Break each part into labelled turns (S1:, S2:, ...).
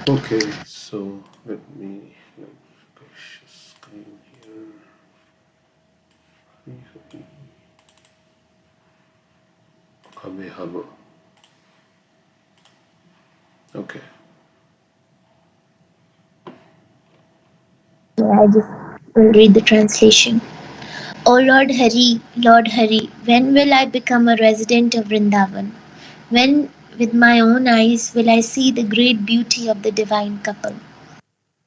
S1: Okay, so let me push the screen here. Hubby hubble. Okay.
S2: Yeah, I just will read the translation. O Lord Hari, when will I become a resident of Vrindavan? When, with my own eyes, will I see the great beauty of the divine couple?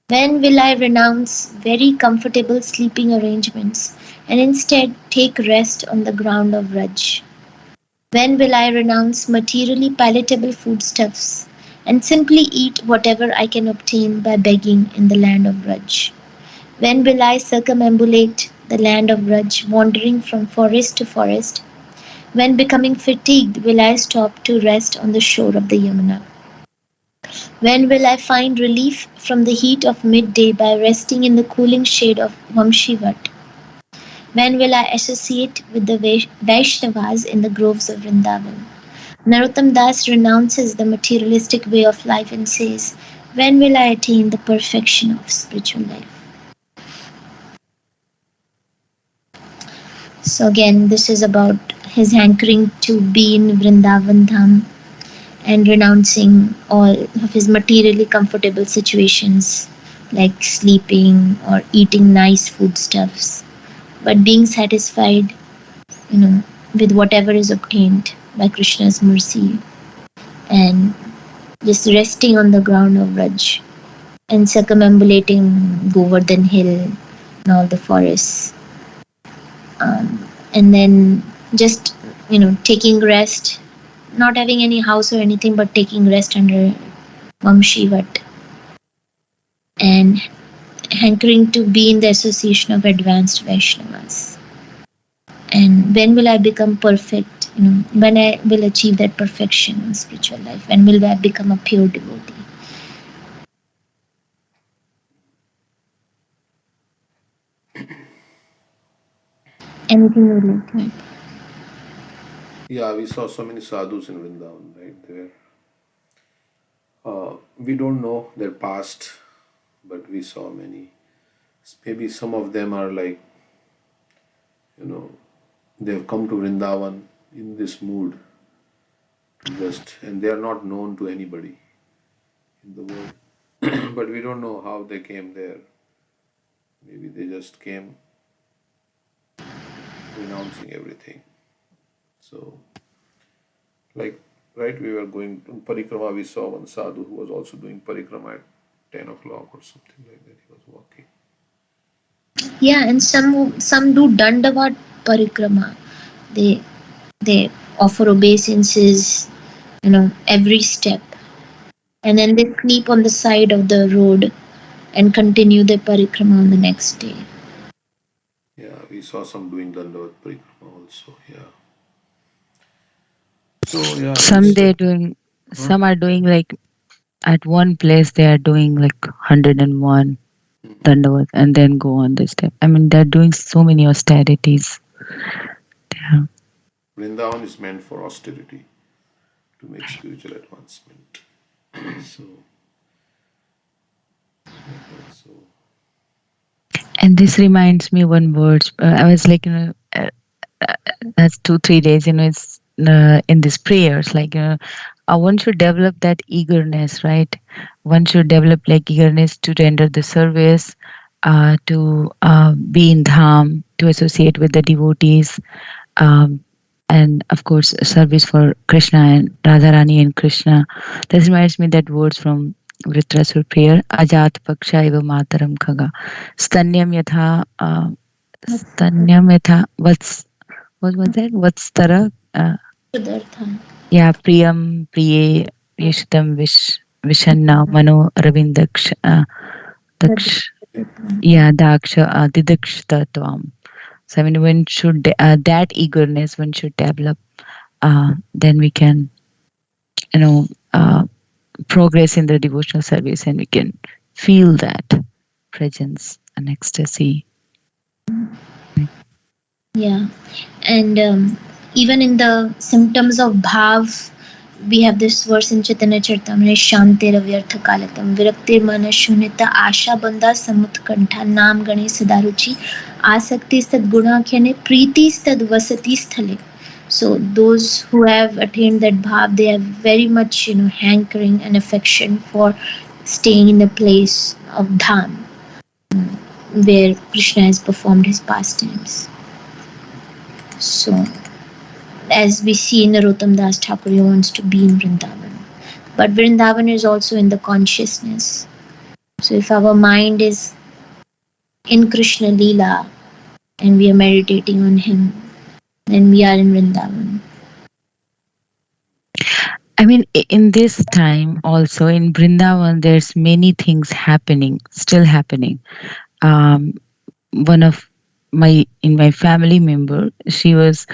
S2: When will I renounce very comfortable sleeping arrangements and instead take rest on the ground of Raj? When will I renounce materially palatable foodstuffs and simply eat whatever I can obtain by begging in the land of Raj? When will I circumambulate the land of Raj, wandering from forest to forest? When becoming fatigued, will I stop to rest on the shore of the Yamuna? When will I find relief from the heat of midday by resting in the cooling shade of Vamshivat? When will I associate with the Vaishnavas in the groves of Vrindavan? Narottam Das renounces the materialistic way of life and says, when will I attain the perfection of spiritual life? So again, this is about his hankering to be in Vrindavan Dham and renouncing all of his materially comfortable situations like sleeping or eating nice foodstuffs, but being satisfied, with whatever is obtained by Krishna's mercy and just resting on the ground of Raj and circumambulating Govardhan Hill and all the forests. And then just, taking rest, not having any house or anything, but taking rest under Vamshivat and hankering to be in the association of advanced Vaishnavas. And when will I become perfect? When I will achieve that perfection in spiritual life? When will I become a pure devotee? Anything you would like to add?
S1: Yeah, we saw so many sadhus in Vrindavan, right? We don't know their past, but we saw many. Maybe some of them are like, you know, they've come to Vrindavan in this mood to just, and they are not known to anybody in the world. But we don't know how they came there. Maybe they just came renouncing everything. So, like, right, we were going to parikrama, we saw one sadhu who was also doing parikrama at 10 o'clock or something like that. He was walking.
S2: Yeah, and some do Dandavat parikrama. They they offer obeisances, every step, and then they sleep on the side of the road and continue their parikrama on the next day.
S1: Yeah, we saw some doing Dandavat parikrama also. Yeah. So, yeah,
S3: Some
S1: it's,
S3: they're doing,
S1: huh?
S3: some are doing like at one place they are doing like 101
S1: Mhm.
S3: Dandavat and then go on this step. I mean, they're doing so many austerities. Yeah.
S1: Vrindavan is meant for austerity to make spiritual advancement. So, that also.
S3: And this reminds me one word. I was like, that's 2 3 days. It's in these prayers. Like, one should develop that eagerness, right? One should develop like eagerness to render the service, to be in dham, to associate with the devotees, um, and of course, service for Krishna and Radharani and Krishna. This reminds me that words from Vritrasur prayer, Ajat Paksha Eva Mataram Khaga. Stanyam Yatha, Stanyam Yatha, what was that? What's Tara?
S2: Siddhartha.
S3: Yeah, Priyam, Priye, Yeshitam Vishanna, Mano Ravindaksh, Daksh, yeah, Daksha, Didaksh Tatvam. So, I mean, when should that eagerness, one should develop, then we can, you know, uh, progress in the devotional service and we can feel that presence and ecstasy.
S2: Yeah, and even in the symptoms of bhav, we have this verse in Chaitanya Charitamrita, Shantir avyartha kalatam, viraktir mana shunyata, asha bandha samutkantha, nam gane sadaruchi, asakti sad gunakhyane, preeti sad vasati sthale. So those who have attained that bhav, they have very much, hankering and affection for staying in the place of dham, where Krishna has performed his pastimes. So, as we see in Narottam Das Thakur, he wants to be in Vrindavan. But Vrindavan is also in the consciousness. So, if our mind is in Krishna Leela and we are meditating on him, then we are in Vrindavan.
S3: I mean, in this time also in Brindavan, there's many things happening, still happening. One of my family member, she has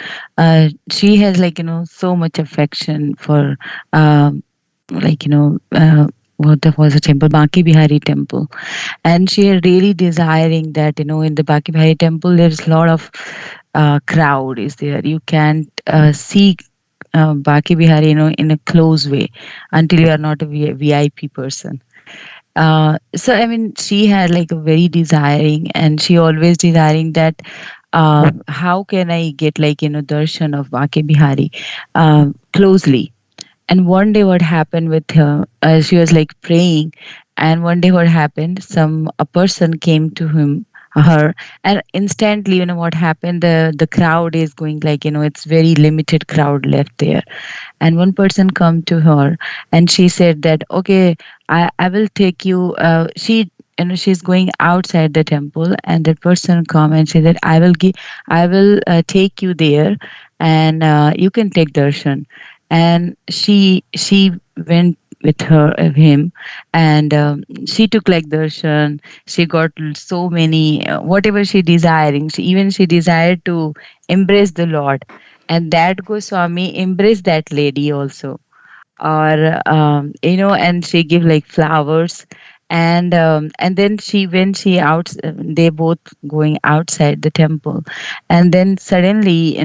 S3: so much affection for what was the temple, Baki Bihari temple, and she is really desiring that in the Baki Bihari temple there's a lot of crowd is there. You can't see Baki Bihari in a close way until you are not a VIP person. So I mean, she had like a very desiring, and she always desiring that how can I get darshan of Baki Bihari closely. And one day what happened with her, she was like praying, and one day what happened, a person came to her, and instantly what happened, the crowd is going it's very limited crowd left there, and one person come to her and she said that, okay, I will take you, she's going outside the temple, and that person come and say that I will take you there, and you can take darshan. And she went with him, and she took like darshan. She got so many whatever she desiring. She desired to embrace the Lord, and that Goswami embraced that lady also. Or and she give like flowers, and then when she out, they both going outside the temple, and then suddenly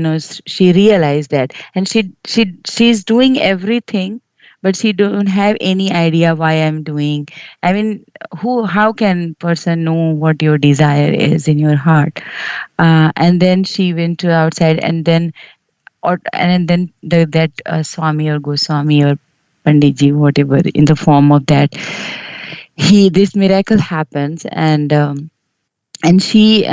S3: she realized that, and she's doing everything, but she don't have any idea why I'm doing. I mean, how can person know what your desire is in your heart? And then she went to outside, and then that Swami or Goswami or Panditji, whatever, in the form of that, this miracle happens, and she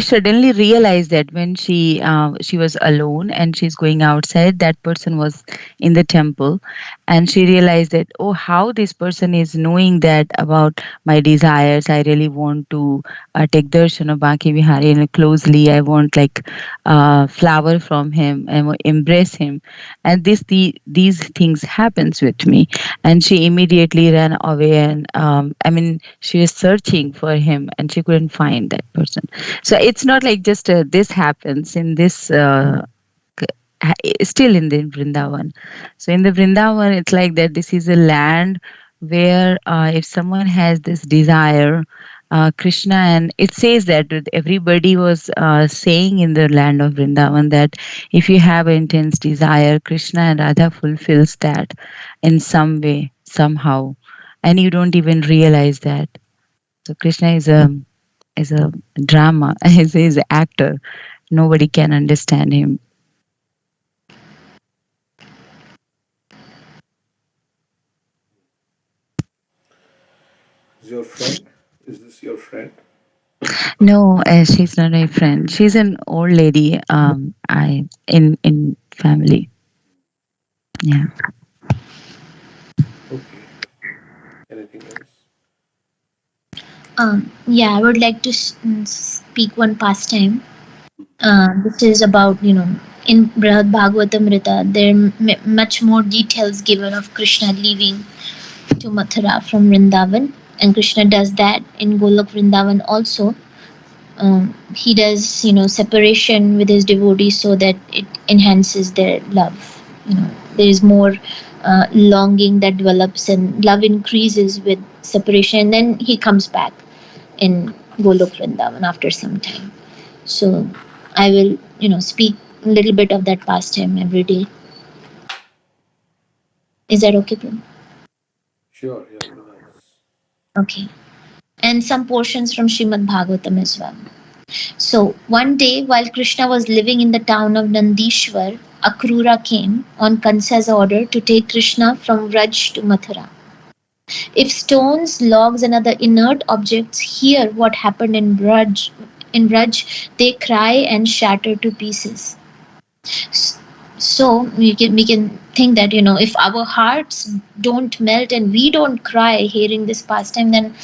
S3: suddenly realized that when she was alone and she's going outside, that person was in the temple, and she realized that, oh, how this person is knowing that about my desires. I really want to take darshan of Baki Vihari and closely. I want like flower from him and embrace him, and these things happens with me. And she immediately ran away, and I mean, she was searching for him and she couldn't find that person. So it's not like just this happens in this still in the Vrindavan. So in the Vrindavan, it's like that this is a land where if someone has this desire, Krishna, and it says that everybody was saying in the land of Vrindavan that if you have an intense desire, Krishna and Radha fulfills that in some way, somehow, and you don't even realize that. So Krishna is a drama, is an actor. Nobody can understand him.
S1: Is your friend? Is this your friend?
S3: No, she's not my friend. She's an old lady. I in family. Yeah.
S1: Okay. Anything else?
S2: Yeah, I would like to speak one pastime. This is about, in Brihad Bhagavatamrita, there are much more details given of Krishna leaving to Mathura from Vrindavan, and Krishna does that in Golok Vrindavan also. He does, separation with his devotees so that it enhances their love. There is more longing that develops, and love increases with separation. And then he comes back in Golok Vrindavan after some time. So I will, speak a little bit of that pastime every day. Is that okay, Prem?
S1: Sure, yeah, it'll be nice.
S2: Okay. And some portions from Srimad Bhagavatam as well. So, one day while Krishna was living in the town of Nandishwar, Akrura came on Kansa's order to take Krishna from Vraj to Mathura. If stones, logs, and other inert objects hear what happened in Vraj, they cry and shatter to pieces. So we can think that if our hearts don't melt and we don't cry hearing this pastime, then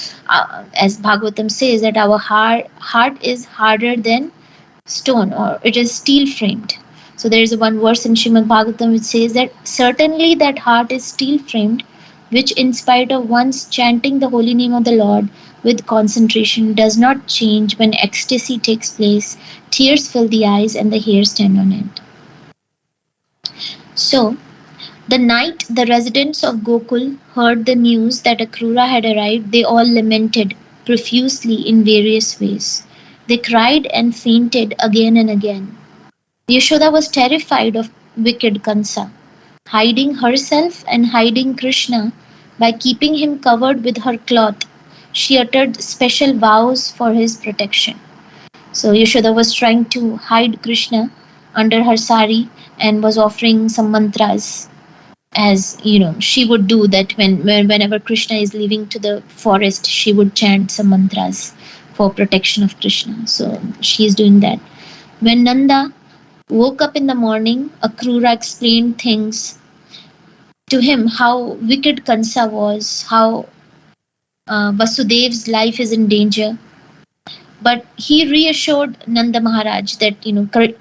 S2: as Bhagavatam says that our heart is harder than stone, or it is steel framed. So there is one verse in Srimad Bhagavatam which says that certainly that heart is steel framed, which in spite of once chanting the holy name of the Lord with concentration does not change when ecstasy takes place, tears fill the eyes and the hairs stand on end. So the night the residents of Gokul heard the news that Akrura had arrived, they all lamented profusely in various ways. They cried and fainted again and again. Yashoda was terrified of wicked Kansa, hiding herself and hiding Krishna by keeping him covered with her cloth. She uttered special vows for his protection. So Yashoda was trying to hide Krishna under her sari and was offering some mantras, as she would do that whenever Krishna is leaving to the forest, she would chant some mantras for protection of Krishna. So she is doing that. When Nanda woke up in the morning, Akrura explained things to him, how wicked Kansa was, how Vasudev's life is in danger. But he reassured Nanda Maharaj that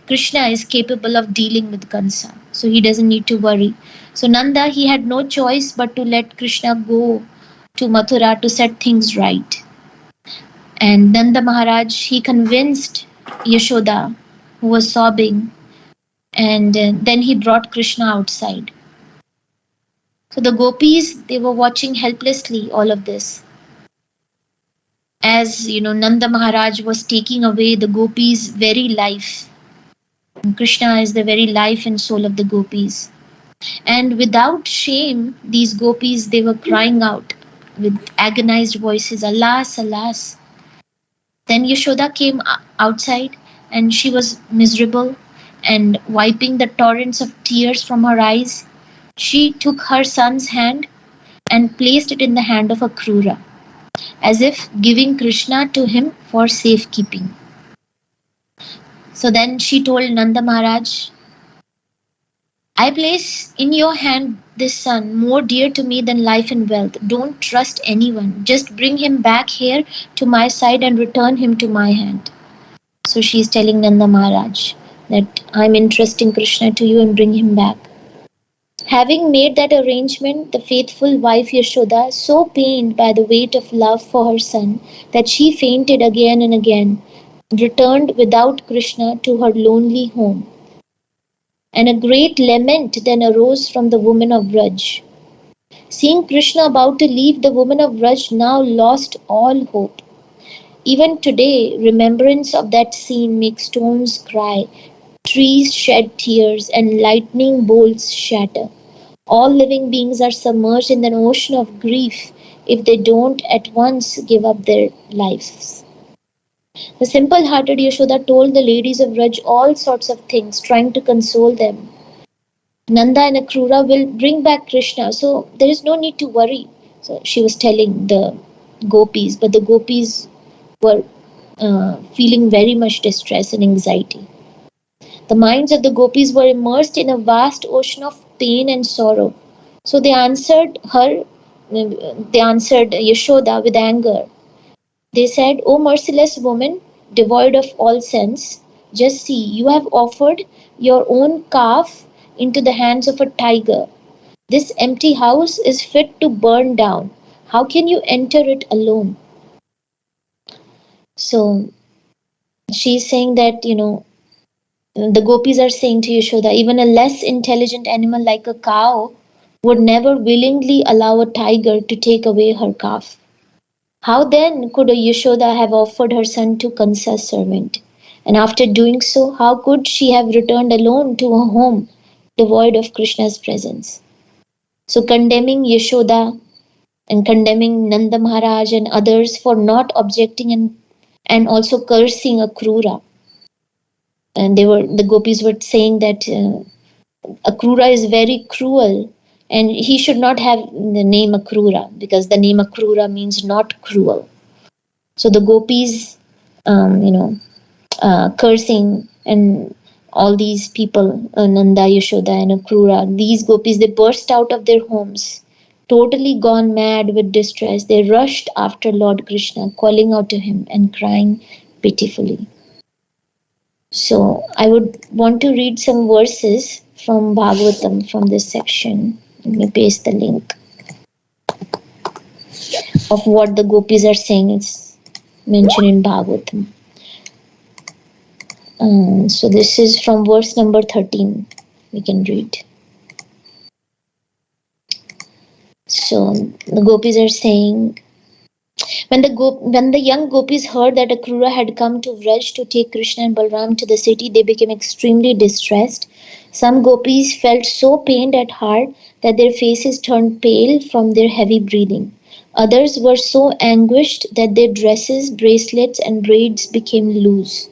S2: Krishna is capable of dealing with Kansa, so he doesn't need to worry. So Nanda, he had no choice but to let Krishna go to Mathura to set things right. And Nanda Maharaj, he convinced Yashoda, who was sobbing, and then he brought Krishna outside. So the gopis, they were watching helplessly all of this. As Nanda Maharaj was taking away the gopis' very life. And Krishna is the very life and soul of the gopis. And without shame, these gopis, they were crying out with agonized voices, "Alas, alas." Then Yashoda came outside and she was miserable, and wiping the torrents of tears from her eyes, she took her son's hand and placed it in the hand of Akrura, as if giving Krishna to him for safekeeping. So then she told Nanda Maharaj, "I place in your hand this son, more dear to me than life and wealth. Don't trust anyone. Just bring him back here to my side and return him to my hand." So she is telling Nanda Maharaj that I'm entrusting Krishna to you and bring him back. Having made that arrangement, the faithful wife Yashoda, so pained by the weight of love for her son that she fainted again and again, returned without Krishna to her lonely home. And a great lament then arose from the woman of Vraj. Seeing Krishna about to leave, the woman of Vraj now lost all hope. Even today, remembrance of that scene makes stones cry, trees shed tears, and lightning bolts shatter. All living beings are submerged in an ocean of grief if they don't at once give up their lives. The simple-hearted Yashoda told the ladies of Vraj all sorts of things, trying to console them. Nanda and Akrura will bring back Krishna, so there is no need to worry. So she was telling the gopis, but the gopis were feeling very much distress and anxiety. The minds of the gopis were immersed in a vast ocean of pain and sorrow. So they answered Yashoda with anger. They said, "O merciless woman, devoid of all sense, just see, you have offered your own calf into the hands of a tiger. This empty house is fit to burn down. How can you enter it alone?" So she's saying that, the gopis are saying to Yashoda, even a less intelligent animal like a cow would never willingly allow a tiger to take away her calf. How then could a Yashoda have offered her son to Kansa's servant? And after doing so, how could she have returned alone to her home, devoid of Krishna's presence? So condemning Yashoda and condemning Nanda Maharaj and others for not objecting and also cursing Akrura. And the gopis were saying that Akrura is very cruel and he should not have the name Akrura because the name Akrura means not cruel. So the gopis, cursing and all these people, Nanda, Yashoda, and Akrura, these gopis, they burst out of their homes, totally gone mad with distress. They rushed after Lord Krishna, calling out to him and crying pitifully. So I would want to read some verses from Bhagavatam from this section. Let me paste the link of what the gopis are saying. It's mentioned in Bhagavatam. So this is from verse number 13. We can read. So the gopis are saying, when the young gopis heard that Akrura had come to Vraj to take Krishna and Balram to the city, they became extremely distressed. Some gopis felt so pained at heart that their faces turned pale from their heavy breathing. Others were so anguished that their dresses, bracelets, and braids became loose.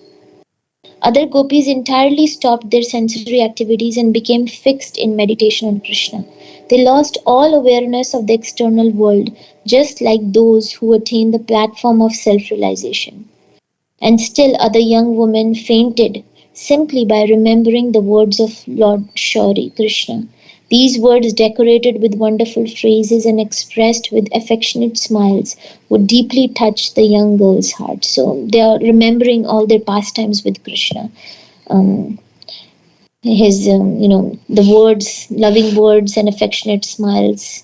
S2: Other gopis entirely stopped their sensory activities and became fixed in meditation on Krishna. They lost all awareness of the external world, just like those who attain the platform of self realization. And still other young women fainted simply by remembering the words of Lord Shri Krishna. These words, decorated with wonderful phrases and expressed with affectionate smiles, would deeply touch the young girl's heart. So they are remembering all their pastimes with Krishna. His, the words, loving words and affectionate smiles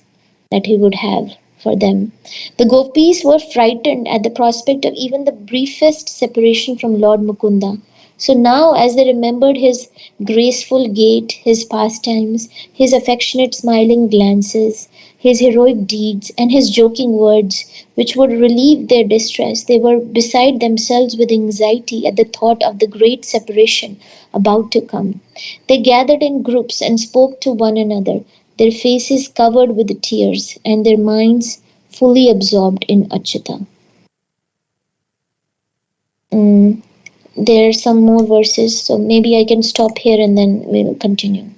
S2: that he would have for them. The gopis were frightened at the prospect of even the briefest separation from Lord Mukunda. So now, as they remembered his graceful gait, his pastimes, his affectionate smiling glances, his heroic deeds, and his joking words, which would relieve their distress, they were beside themselves with anxiety at the thought of the great separation about to come. They gathered in groups and spoke to one another, their faces covered with tears and their minds fully absorbed in Achyuta. There are some more verses, so maybe I can stop here and then we will continue.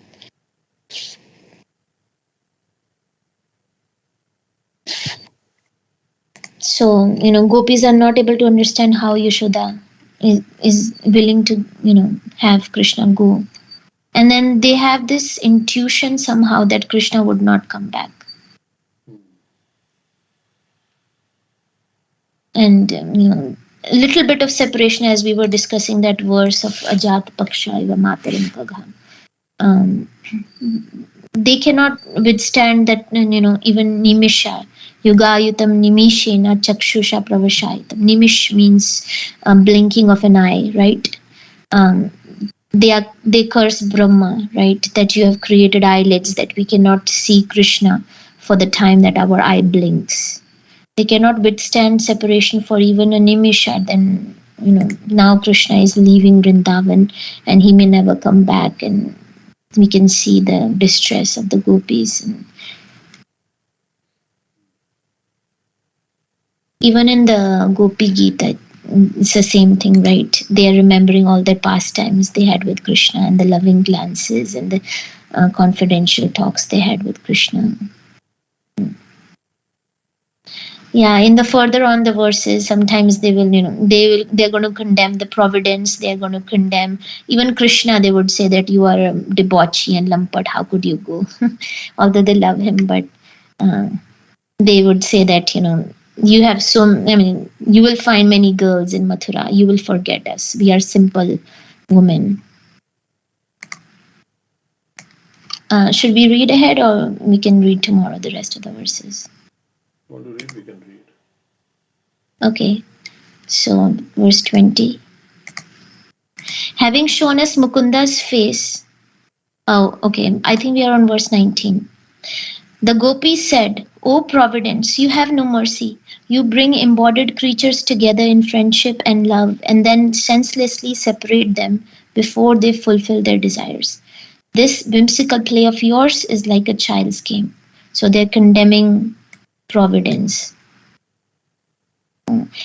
S2: So, gopis are not able to understand how Yashoda is willing to, have Krishna go. And then they have this intuition somehow that Krishna would not come back. And, a little bit of separation as we were discussing that verse of Ajat Paksha Iva Matarim Pagha. They cannot withstand that, even Nimisha. Yugayutam Nimishena Chakshusha Pravashaitam. Nimish means blinking of an eye, right? They curse Brahma, right? That you have created eyelids that we cannot see Krishna for the time that our eye blinks. They cannot withstand separation for even a nimisha. Then, now Krishna is leaving Vrindavan and he may never come back, and we can see the distress of the gopis. Even in the Gopi Gita, it's the same thing, right? They are remembering all their pastimes they had with Krishna and the loving glances and the confidential talks they had with Krishna. Yeah, in the further on the verses, sometimes they're going to condemn the providence. They're going to condemn even Krishna. They would say that you are a debauchee and lampard. How could you go? Although they love him, but they would say that you have you will find many girls in Mathura. You will forget us. We are simple women. Should we read ahead, or we can read tomorrow the rest of the verses?
S1: Want to read? We can read.
S2: Okay, so verse 20. Having shown us Mukunda's face. Oh, okay. I think we are on verse 19. The gopis said, "O Providence, you have no mercy. You bring embodied creatures together in friendship and love and then senselessly separate them before they fulfill their desires. This whimsical play of yours is like a child's game. So they're condemning providence.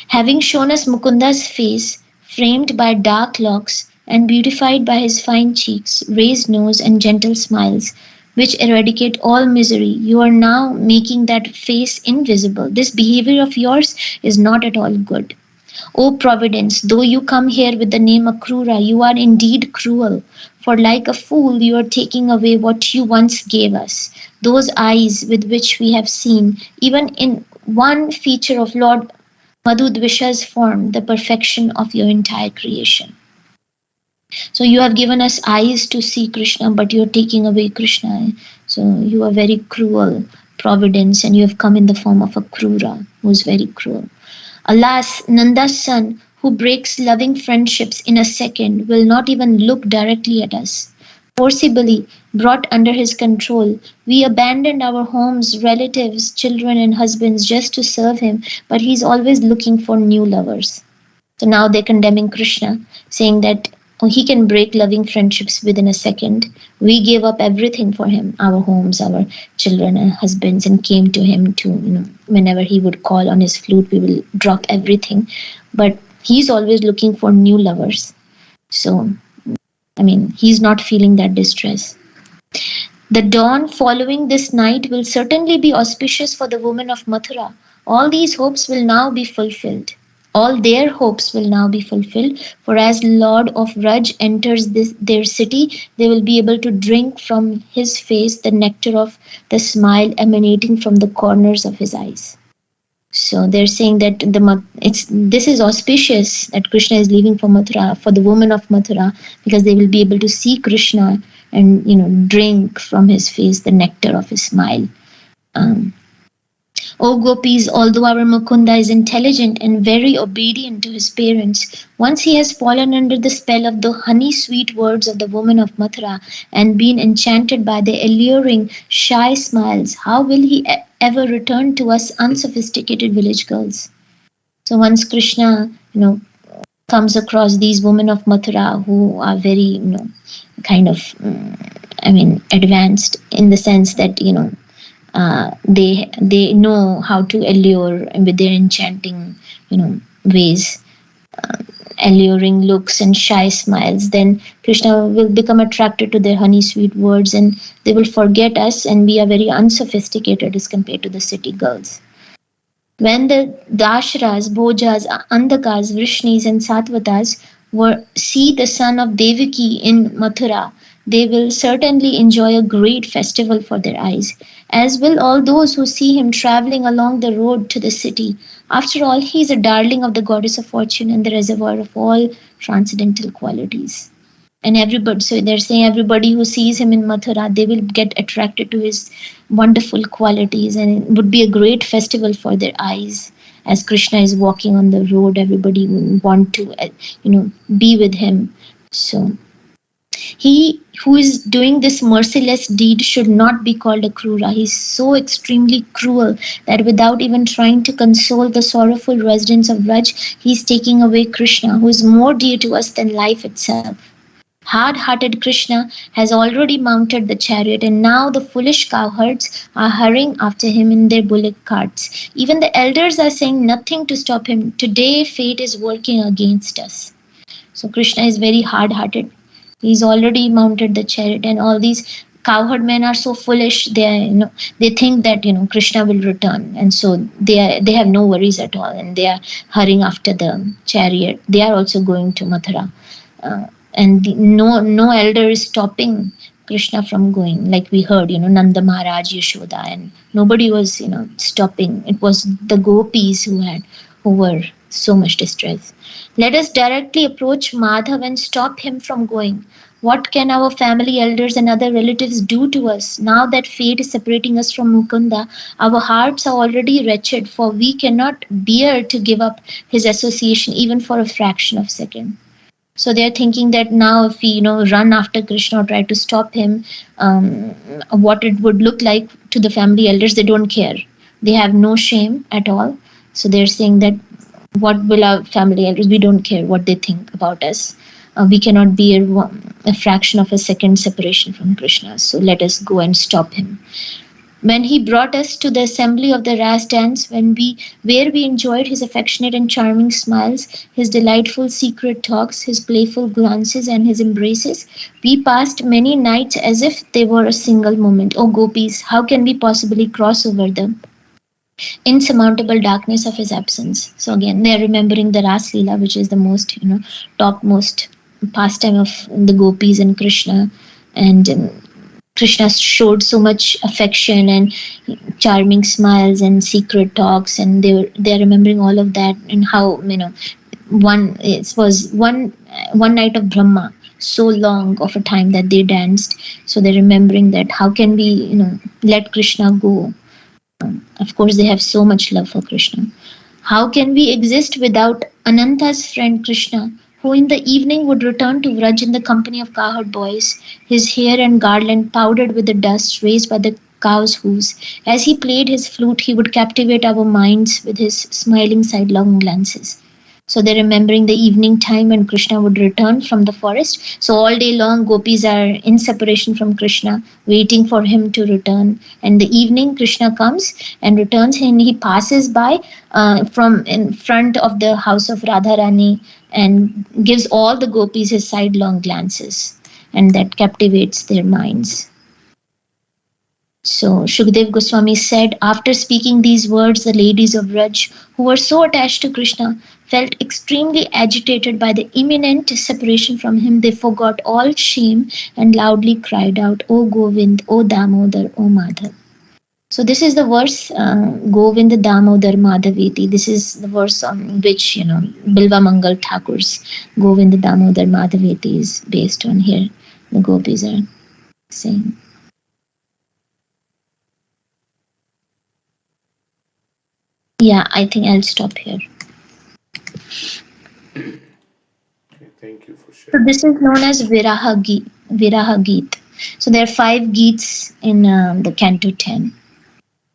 S2: Having shown us Mukunda's face, framed by dark locks and beautified by his fine cheeks, raised nose, and gentle smiles, which eradicate all misery, you are now making that face invisible. This behavior of yours is not at all good. O Providence, though you come here with the name Akrura, you are indeed cruel, for like a fool you are taking away what you once gave us, those eyes with which we have seen, even in one feature of Lord Madhudvisha's form, the perfection of your entire creation. So you have given us eyes to see Krishna, but you are taking away Krishna. So you are very cruel, Providence, and you have come in the form of a Krura, who is very cruel. Alas, Nanda's son, who breaks loving friendships in a second, will not even look directly at us. Forcibly brought under his control, we abandoned our homes, relatives, children, and husbands just to serve him, but he's always looking for new lovers. So now they're condemning Krishna, saying that he can break loving friendships within a second. We gave up everything for him, our homes, our children and husbands, and came to him to, whenever he would call on his flute, we will drop everything. But he's always looking for new lovers. So, he's not feeling that distress. The dawn following this night will certainly be auspicious for the women of Mathura. All these hopes will now be fulfilled. All their hopes will now be fulfilled, for as Lord of Raj enters their city, they will be able to drink from his face the nectar of the smile emanating from the corners of his eyes. So they're saying that this is auspicious that Krishna is leaving for Mathura, for the women of Mathura, because they will be able to see Krishna and drink from his face the nectar of his smile. O Gopis, although our Mukunda is intelligent and very obedient to his parents, once he has fallen under the spell of the honey-sweet words of the woman of Mathura and been enchanted by their alluring, shy smiles, how will he ever return to us unsophisticated village girls? So once Krishna, comes across these women of Mathura who are very, advanced in the sense that, they know how to allure with their enchanting ways, alluring looks and shy smiles, then Krishna will become attracted to their honey sweet words, and they will forget us, and we are very unsophisticated as compared to the city girls. When the Dashras, Bhojas, Andakas, Vrishnis and Satvatas see the son of Devaki in Mathura, they will certainly enjoy a great festival for their eyes, as will all those who see him travelling along the road to the city. After all, he is a darling of the goddess of fortune and the reservoir of all transcendental qualities. And everybody, so they're saying everybody who sees him in Mathura, they will get attracted to his wonderful qualities, and it would be a great festival for their eyes. As Krishna is walking on the road, everybody will want to, be with him. So he who is doing this merciless deed should not be called a Krura. He is so extremely cruel that without even trying to console the sorrowful residents of Raj, he is taking away Krishna, who is more dear to us than life itself. Hard-hearted Krishna has already mounted the chariot, and now the foolish cowherds are hurrying after him in their bullock carts. Even the elders are saying nothing to stop him. Today fate is working against us. So Krishna is very hard-hearted. He's already mounted the chariot, and all these cowherd men are so foolish. They think that Krishna will return, and so they have no worries at all, and they are hurrying after the chariot. They are also going to Mathura, and no elder is stopping Krishna from going. Like we heard, Nanda Maharaj, Yashoda, and nobody was stopping. It was the gopis who were so much distressed. Let us directly approach Madhav and stop him from going. What can our family elders and other relatives do to us? Now that fate is separating us from Mukunda, our hearts are already wretched, for we cannot bear to give up his association even for a fraction of a second. So they are thinking that now if we run after Krishna or try to stop him, what it would look like to the family elders. They don't care. They have no shame at all. So they're saying that what will our family elders, we don't care what they think about us. We cannot bear a fraction of a second separation from Krishna. So let us go and stop him. When he brought us to the assembly of the ras dance, where we enjoyed his affectionate and charming smiles, his delightful secret talks, his playful glances, and his embraces, we passed many nights as if they were a single moment. O gopis, how can we possibly cross over the insurmountable darkness of his absence? So again, they are remembering the Ras Leela, which is the most, topmost pastime of the gopis and Krishna, and Krishna showed so much affection and charming smiles and secret talks, and they're remembering all of that, and how, one it was one night of Brahma, so long of a time that they danced. So they're remembering that how can we, let Krishna go. Of course, they have so much love for Krishna. How can we exist without Ananta's friend Krishna, who in the evening would return to Vraj in the company of cowherd boys, his hair and garland powdered with the dust raised by the cow's hooves? As he played his flute, he would captivate our minds with his smiling sidelong glances. So they're remembering the evening time when Krishna would return from the forest. So all day long, gopis are in separation from Krishna, waiting for him to return. And the evening, Krishna comes and returns, and he passes by from in front of the house of Radharani and gives all the gopis his sidelong glances, and that captivates their minds. So Shukdev Goswami said, after speaking these words, the ladies of Raj, who were so attached to Krishna, felt extremely agitated by the imminent separation from him. They forgot all shame and loudly cried out, O Govind, O Damodar, O Madhav. So this is the verse, Govind Damodar Madhaveti. This is the verse on which, Bilva Mangal Thakur's Govind Damodar Madhaveti is based on. Here the gopis are saying. Yeah, I think I'll stop here.
S1: Okay, thank you for
S2: So
S1: sharing.
S2: this is known as Viraha Geet. So there are 5 Geets in the Canto 10,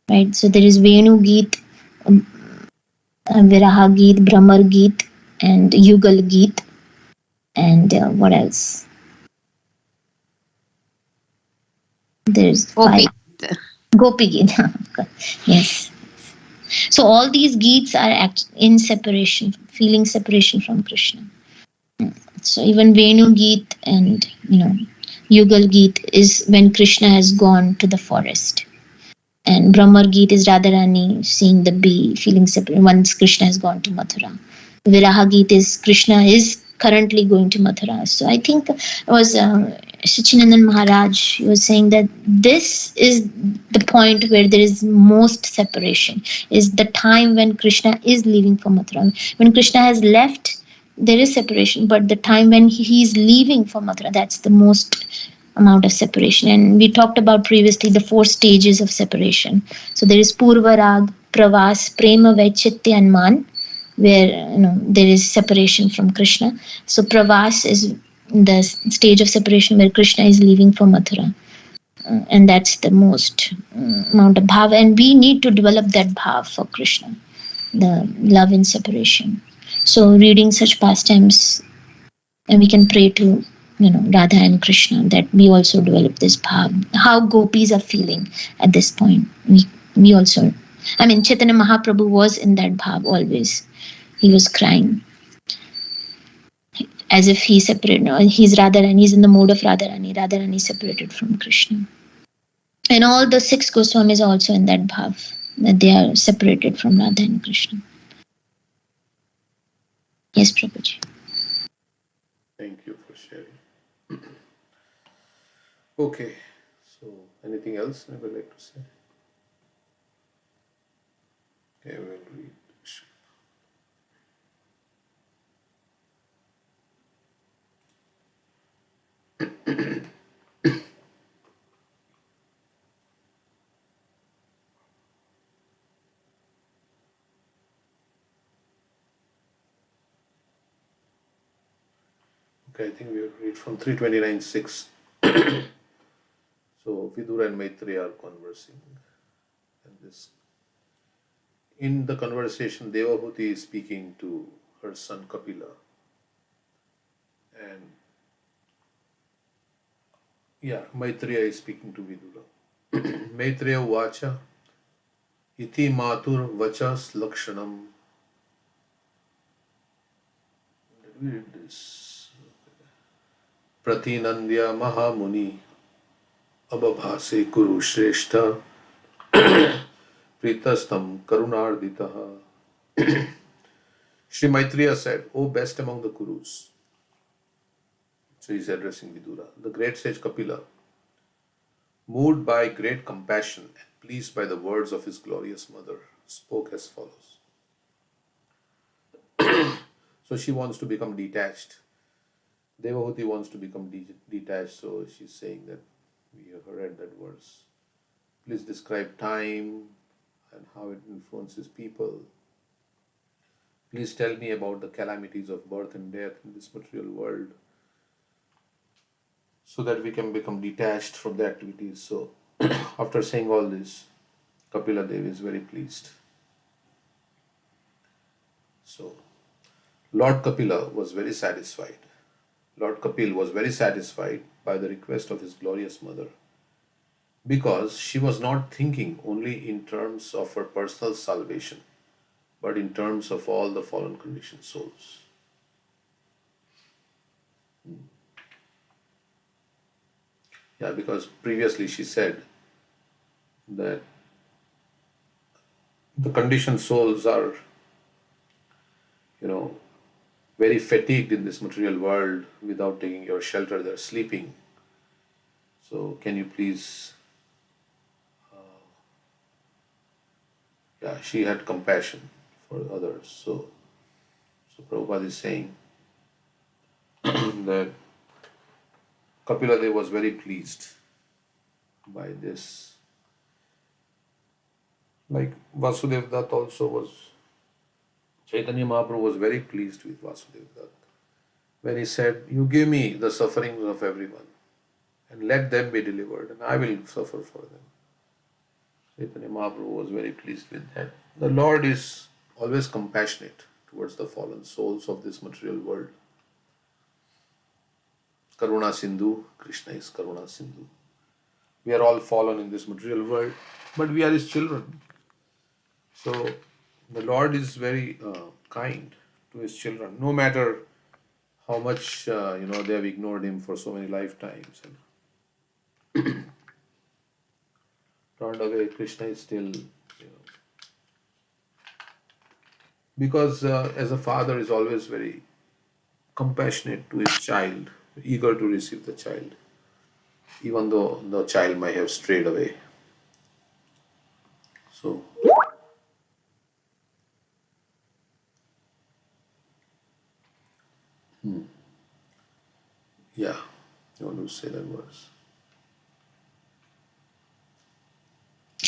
S2: right? So there is Venu Geet, Viraha Geet, Brahmar Geet, and Yugal Geet, and what else? There's 5. Gopi Geet. Yes. So all these Geets are in separation, feeling separation from Krishna. So even Venu Geet and Yugal Geet is when Krishna has gone to the forest, and Brahmar Geet is Radharani seeing the bee, feeling separate once Krishna has gone to Mathura. Viraha Geet is Krishna is currently going to Mathura. So I think it was Sachinandan Maharaj was saying that this is the point where there is most separation, is the time when Krishna is leaving for Mathura. When Krishna has left, there is separation, but the time when he is leaving for Mathura, that's the most amount of separation. And we talked about previously the 4 stages of separation. So there is Purva Rag, Pravas, Prema, Vaichitya, and Man, where there is separation from Krishna. So Pravas is the stage of separation where Krishna is leaving for Mathura. And that's the most amount of bhav, and we need to develop that bhav for Krishna, the love in separation. So reading such pastimes, and we can pray to Radha and Krishna that we also develop this bhav. How gopis are feeling at this point. We also, Chaitanya Mahaprabhu was in that bhav always. He was crying as if he's separate. No, he's Radharani. He's in the mode of Radharani. Radharani separated from Krishna. And all the 6 Goswamis are also in that bhav, that they are separated from Radha and Krishna. Yes, Prabhuji.
S1: Thank you for sharing. Okay, so anything else I would like to say? Okay, we'll read. Okay, I think we will read from 329.6. So Vidura and Maitreya are conversing, and this in the conversation, Devahuti is speaking to her son Kapila, and Maitreya is speaking to Vidura. Maitreya Uvacha Iti Matur Vachas Lakshanam. Let me read this. Pratinandya Mahamuni Abhabhase Kuru Shrestha Pritastam Karunarditaha. Sri Maitreya said, O best among the Kurus. So he's addressing Vidura. The great sage Kapila, moved by great compassion and pleased by the words of his glorious mother, spoke as follows. So she wants to become detached. Devahuti wants to become detached, so she's saying that we have read that verse. Please describe time and how it influences people. Please tell me about the calamities of birth and death in this material world so that we can become detached from the activities. So, after saying all this, Kapila Devi is very pleased. So, Lord Kapila was very satisfied. Lord Kapil was very satisfied by the request of his glorious mother because she was not thinking only in terms of her personal salvation, but in terms of all the fallen conditioned souls. Yeah, because previously she said that the conditioned souls are, you know, very fatigued in this material world without taking your shelter. They're sleeping. So, can you please? Yeah, she had compassion for others. So Prabhupada is saying that Kapila Dev was very pleased by this. Like Vasudev Dutt also was, Chaitanya Mahaprabhu was very pleased with Vasudev Dutt when he said, You give me the sufferings of everyone and let them be delivered and I will suffer for them. Chaitanya Mahaprabhu was very pleased with that. The Lord is always compassionate towards the fallen souls of this material world. Karuna Sindhu, Krishna is Karuna Sindhu. We are all fallen in this material world, but we are His children. So the Lord is very kind to His children, no matter how much they have ignored Him for so many lifetimes and turned away. Krishna is still, because as a father is always very compassionate to his child, eager to receive the child, even though the child might have strayed away. So, yeah, you want to say that verse?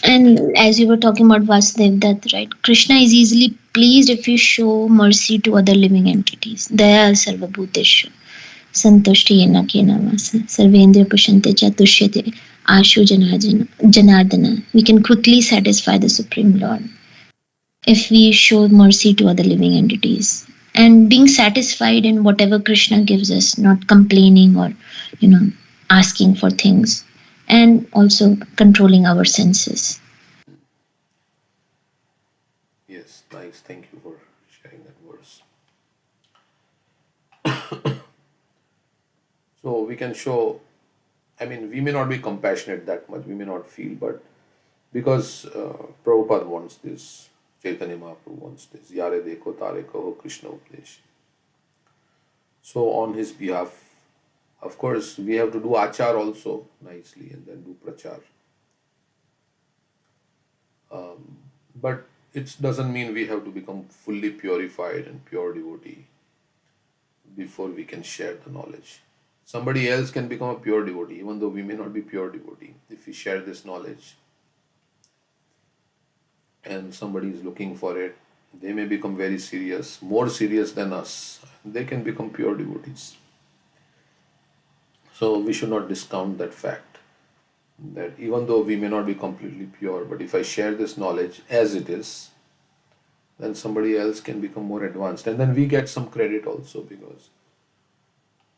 S2: And as you were talking about Vasudev Dutt, right? Krishna is easily pleased if you show mercy to other living entities. Daya sarvabhuteshu. Santushti yena kenamasa. Sarvendriya pushante chatushyate. Ashu janardana. We can quickly satisfy the Supreme Lord if we show mercy to other living entities. And being satisfied in whatever Krishna gives us, not complaining or, asking for things. And also controlling our senses.
S1: Yes, nice. Thank you for sharing that verse. So we can show, we may not be compassionate that much, we may not feel, but because Prabhupada wants this, Chaitanya Mahaprabhu wants this, Yare Dekho Tare Kaho Krishna Upadesh. So on his behalf, of course, we have to do achar also nicely and then do prachar. But it doesn't mean we have to become fully purified and pure devotee before we can share the knowledge. Somebody else can become a pure devotee, even though we may not be pure devotee. If we share this knowledge and somebody is looking for it, they may become very serious, more serious than us. They can become pure devotees. So we should not discount that fact, that even though we may not be completely pure, but if I share this knowledge as it is, then somebody else can become more advanced. And then we get some credit also because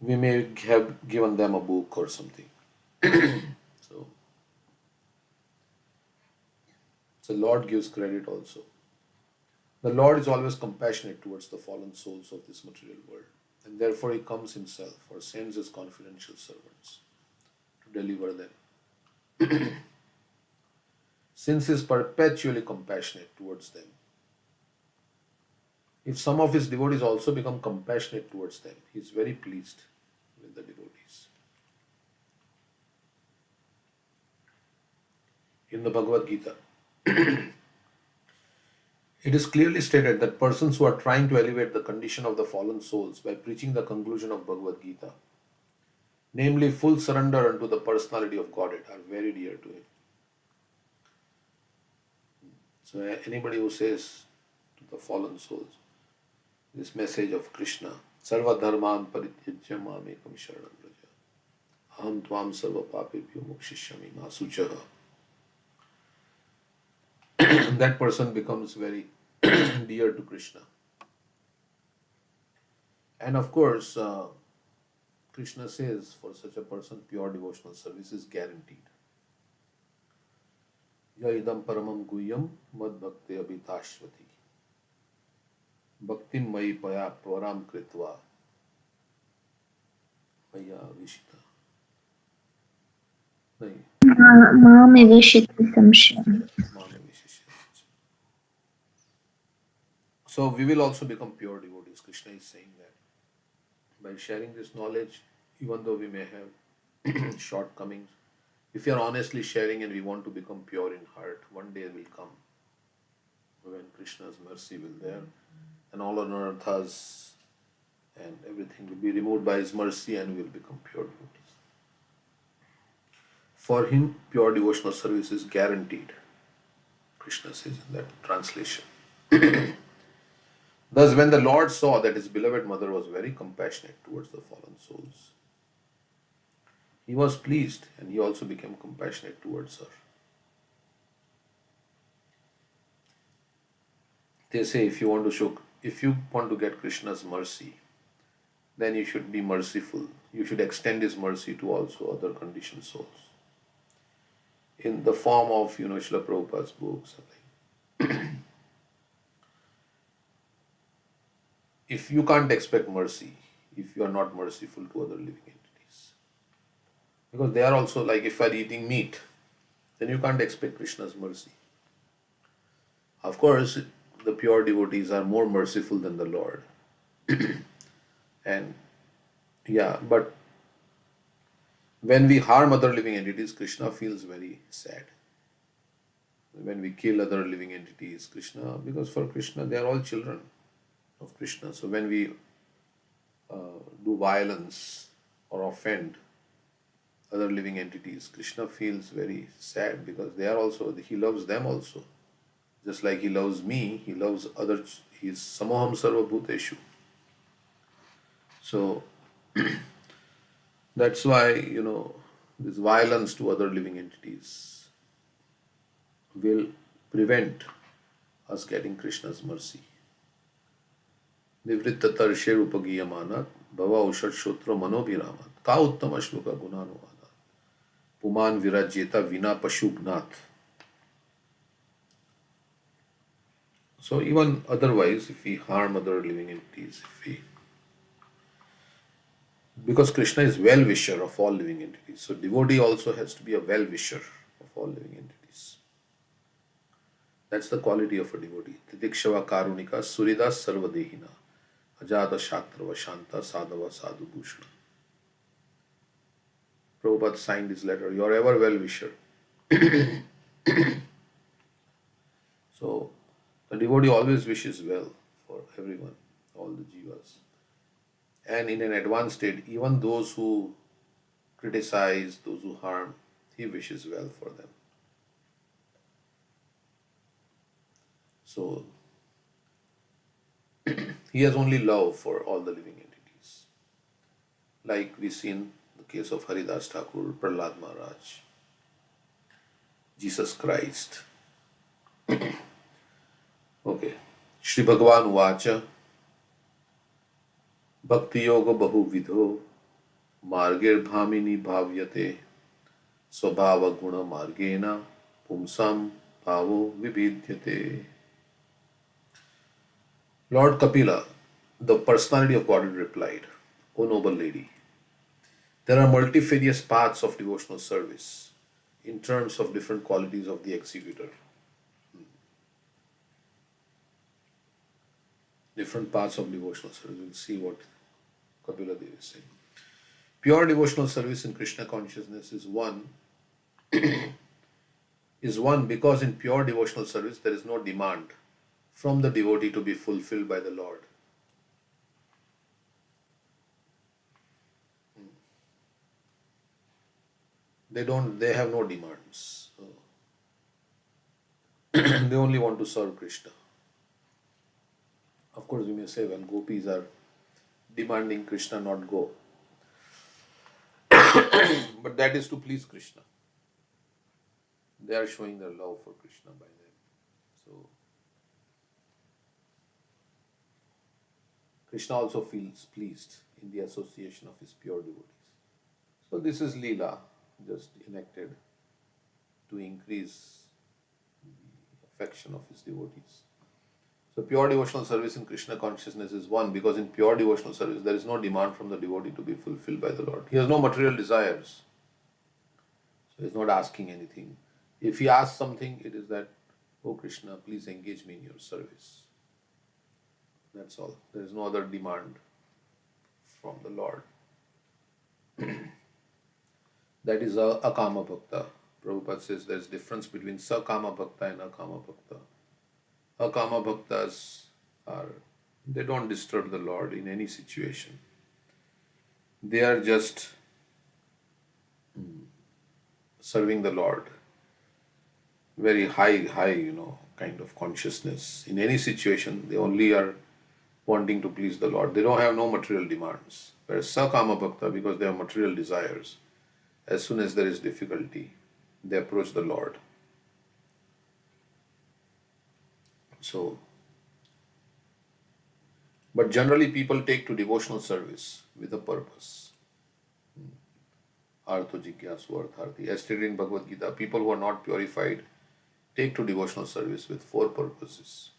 S1: we may have given them a book or something. So, So Lord gives credit also. The Lord is always compassionate towards the fallen souls of this material world, and therefore He comes Himself or sends His confidential servants to deliver them. Since He is perpetually compassionate towards them, if some of His devotees also become compassionate towards them, He is very pleased with the devotees. In the Bhagavad Gita, it is clearly stated that persons who are trying to elevate the condition of the fallen souls by preaching the conclusion of Bhagavad Gita, namely full surrender unto the personality of Godhead, are very dear to Him. So anybody who says to the fallen souls this message of Krishna, Sarva dharman parityajya mamekam sharanam vraja, aham tvam sarva papebhyo mokshishami ma suchaha, that person becomes very dear to Krishna. And of course, Krishna says for such a person, pure devotional service is guaranteed. Ya idam paramam guhyam mad bhakti abhitashvati bhaktim mayi paya param kritva maya vishita. Nahi.
S2: Mame vishita samshayam.
S1: So we will also become pure devotees. Krishna is saying that by sharing this knowledge, even though we may have shortcomings, if we are honestly sharing and we want to become pure in heart, one day will come when Krishna's mercy will be there and all anarthas and everything will be removed by His mercy and we will become pure devotees. For Him, pure devotional service is guaranteed, Krishna says in that translation. Thus, when the Lord saw that His beloved mother was very compassionate towards the fallen souls, He was pleased and He also became compassionate towards her. They say if you want to get Krishna's mercy, then you should be merciful. You should extend His mercy to also other conditioned souls. In the form of, Srila Prabhupada's books. If you can't expect mercy, if you are not merciful to other living entities, because they are also like, if you are eating meat, then you can't expect Krishna's mercy. Of course, the pure devotees are more merciful than the Lord. And but when we harm other living entities, Krishna feels very sad. When we kill other living entities, Krishna, because for Krishna, they are all children of Krishna. So when we do violence or offend other living entities, Krishna feels very sad because they are also, He loves them also. Just like He loves me, He loves others. He is Samoham Sarva Bhuteshu. So that's why, this violence to other living entities will prevent us getting Krishna's mercy. Nivritta tarshe rupagiyamanat bhava ushat shotra manobhiramat ka uttama shloka gunanuvadat puman virajyeta vina pashugnat. So even otherwise, if we harm other living entities, because Krishna is well-wisher of all living entities, so devotee also has to be a well-wisher of all living entities. That's the quality of a devotee. Titikshava karunika surida sarvadehina ajata shaktrava shanta sadhava sadhu bhushana. Prabhupada signed his letter, "Your ever well-wisher." So the devotee always wishes well for everyone, all the jivas. And in an advanced state, even those who criticize, those who harm, he wishes well for them. So he has only love for all the living entities. Like we see in the case of Haridas Thakur, Prahlad Maharaj, Jesus Christ. Okay. Shri Bhagavan Vacha Bhakti Yoga Bahu Vidho Margir Bhamini Bhavyate Swabhava Guna Margena Pumsam bhavo vibhidyate. Lord Kapila, the personality of Godhead, replied, O noble lady, there are multifarious paths of devotional service in terms of different qualities of the executor. Different paths of devotional service. We'll see what Kapila Devi is saying. Pure devotional service in Krishna consciousness is one because in pure devotional service there is no demand from the devotee to be fulfilled by the Lord. They have no demands. They only want to serve Krishna. Of course, we may say, well, gopis are demanding Krishna not go. But that is to please Krishna. They are showing their love for Krishna by them. So, Krishna also feels pleased in the association of his pure devotees. So, this is Leela, just enacted to increase the affection of his devotees. So, pure devotional service in Krishna consciousness is one because in pure devotional service there is no demand from the devotee to be fulfilled by the Lord. He has no material desires. So, he is not asking anything. If he asks something, it is that, oh Krishna, please engage me in your service. That's all. There is no other demand from the Lord. That is a akama bhakta. Prabhupada says there is difference between sakama bhakta and akama bhakta. Akama bhaktas they don't disturb the Lord in any situation. They are just serving the Lord. Very high, kind of consciousness. In any situation, they only are wanting to please the Lord. They don't have no material demands. Whereas sakama bhakta, because they have material desires, as soon as there is difficulty, they approach the Lord. So, but generally people take to devotional service with a purpose. Artho jigyasu artharthi. As stated in Bhagavad Gita, people who are not purified take to devotional service with 4 purposes.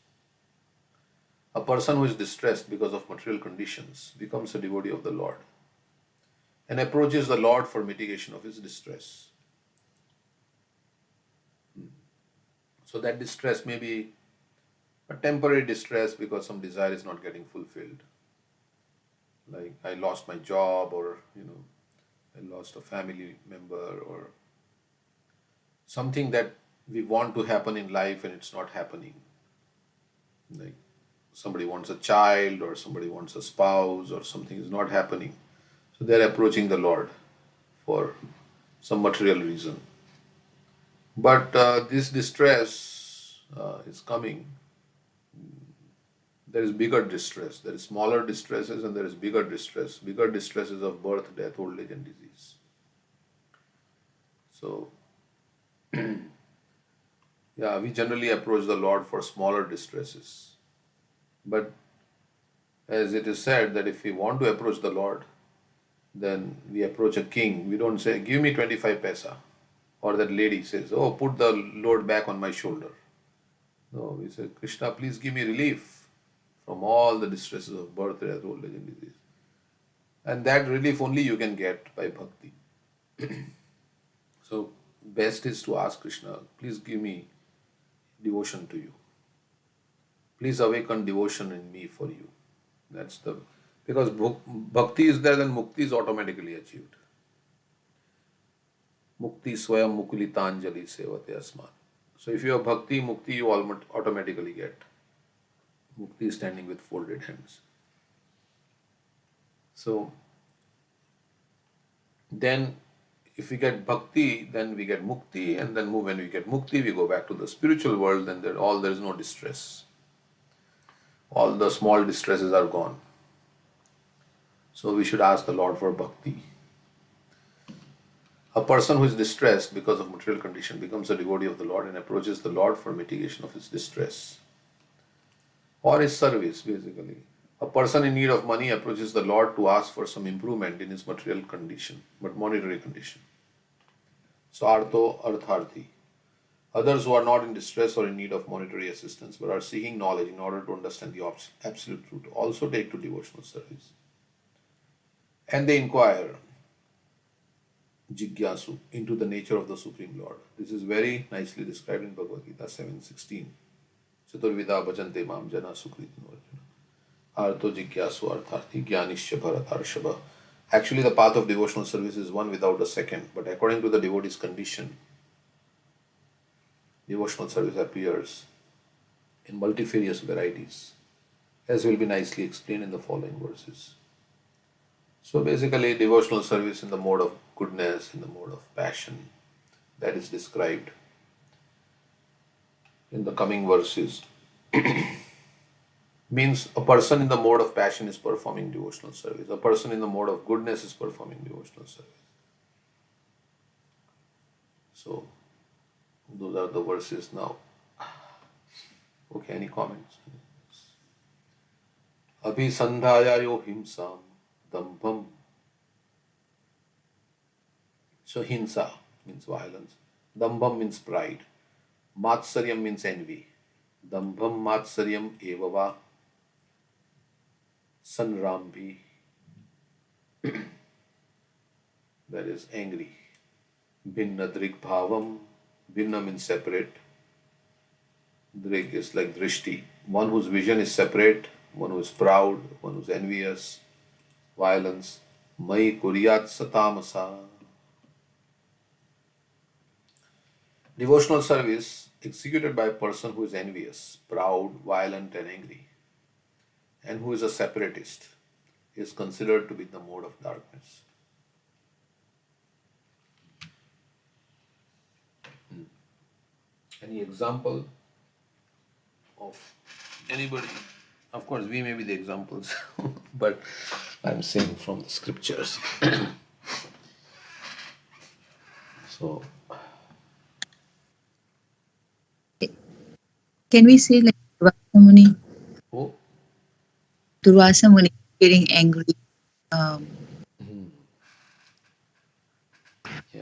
S1: A person who is distressed because of material conditions becomes a devotee of the Lord and approaches the Lord for mitigation of his distress. So that distress may be a temporary distress because some desire is not getting fulfilled. Like I lost my job, or I lost a family member, or something that we want to happen in life and it's not happening. Like somebody wants a child, or somebody wants a spouse, or something is not happening. So they're approaching the Lord for some material reason. But this distress is coming. There is bigger distress. There is smaller distresses and there is bigger distress. Bigger distresses of birth, death, old age and disease. So, we generally approach the Lord for smaller distresses. But as it is said that if we want to approach the Lord, then we approach a king. We don't say, give me 25 paisa. Or that lady says, oh, put the load back on my shoulder. No, we say, Krishna, please give me relief from all the distresses of birth, death, old age and disease. And that relief only you can get by bhakti. So, best is to ask Krishna, please give me devotion to you. Please awaken devotion in me for you. Because bhakti is there, then mukti is automatically achieved. Mukti swayam mukulitanjali sevate asman. So if you have bhakti, mukti you automatically get. Mukti is standing with folded hands. So then if we get bhakti, then we get mukti, and then when we get mukti, we go back to the spiritual world, then there is no distress. All the small distresses are gone. So we should ask the Lord for bhakti. A person who is distressed because of material condition becomes a devotee of the Lord and approaches the Lord for mitigation of his distress or his service, basically. A person in need of money approaches the Lord to ask for some improvement in his material condition, but monetary condition. So, artho artharthi. Others who are not in distress or in need of monetary assistance but are seeking knowledge in order to understand the absolute truth also take to devotional service. And they inquire, Jigyasu, into the nature of the Supreme Lord. This is very nicely described in Bhagavad Gita 7:16. Chaturvida bhajante mam jana sukriti arjuna. Artho jigyasu artharthi jnanishya bharatarshava. Actually, the path of devotional service is one without a second, but according to the devotee's condition, devotional service appears in multifarious varieties, as will be nicely explained in the following verses. So basically, devotional service in the mode of goodness, in the mode of passion, that is described in the coming verses, means a person in the mode of passion is performing devotional service. A person in the mode of goodness is performing devotional service. So, those are the verses now. Okay, any comments? Abhisandhayayo himsam dambham. So hinsa means violence. Dambham means pride. Matsaryam means envy. Dambham matsaryam evava. Sanrambhi. That is angry. Bhinna drig bhavam. Bhinna means separate. Drig is like drishti. One whose vision is separate, one who is proud, one who is envious. Violence. Mai kuryat satamasa. Devotional service executed by a person who is envious, proud, violent, and angry, and who is a separatist, is considered to be the mode of darkness. Any example of anybody? Of course, we may be the examples, but I'm saying from the scriptures. So,
S3: Can we say like Durvasa Muni?
S1: oh,
S3: Durvasa Muni getting angry.
S1: yeah,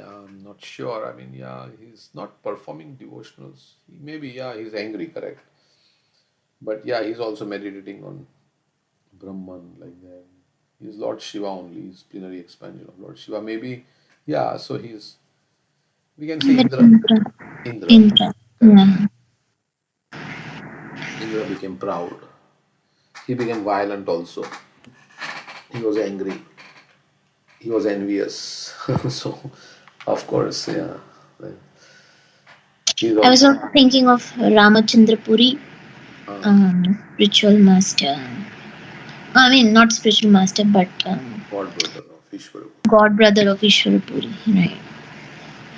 S1: I'm not sure. I mean, yeah, he's not performing devotionals. Maybe, yeah, he's angry, correct. But yeah, he's also meditating on Brahman like that. He's Lord Shiva only, he's plenary expansion of Lord Shiva. Maybe, yeah, so he's, we can say Indra. Indra.
S2: Indra. Yeah.
S1: Indra became proud. He became violent also. He was angry. He was envious. So, of course, yeah.
S2: I was also thinking of Ramachandra Puri, ritual master. I mean, not spiritual master, but
S1: God brother of Ishwara.
S2: God brother of Ishwara Puri, right?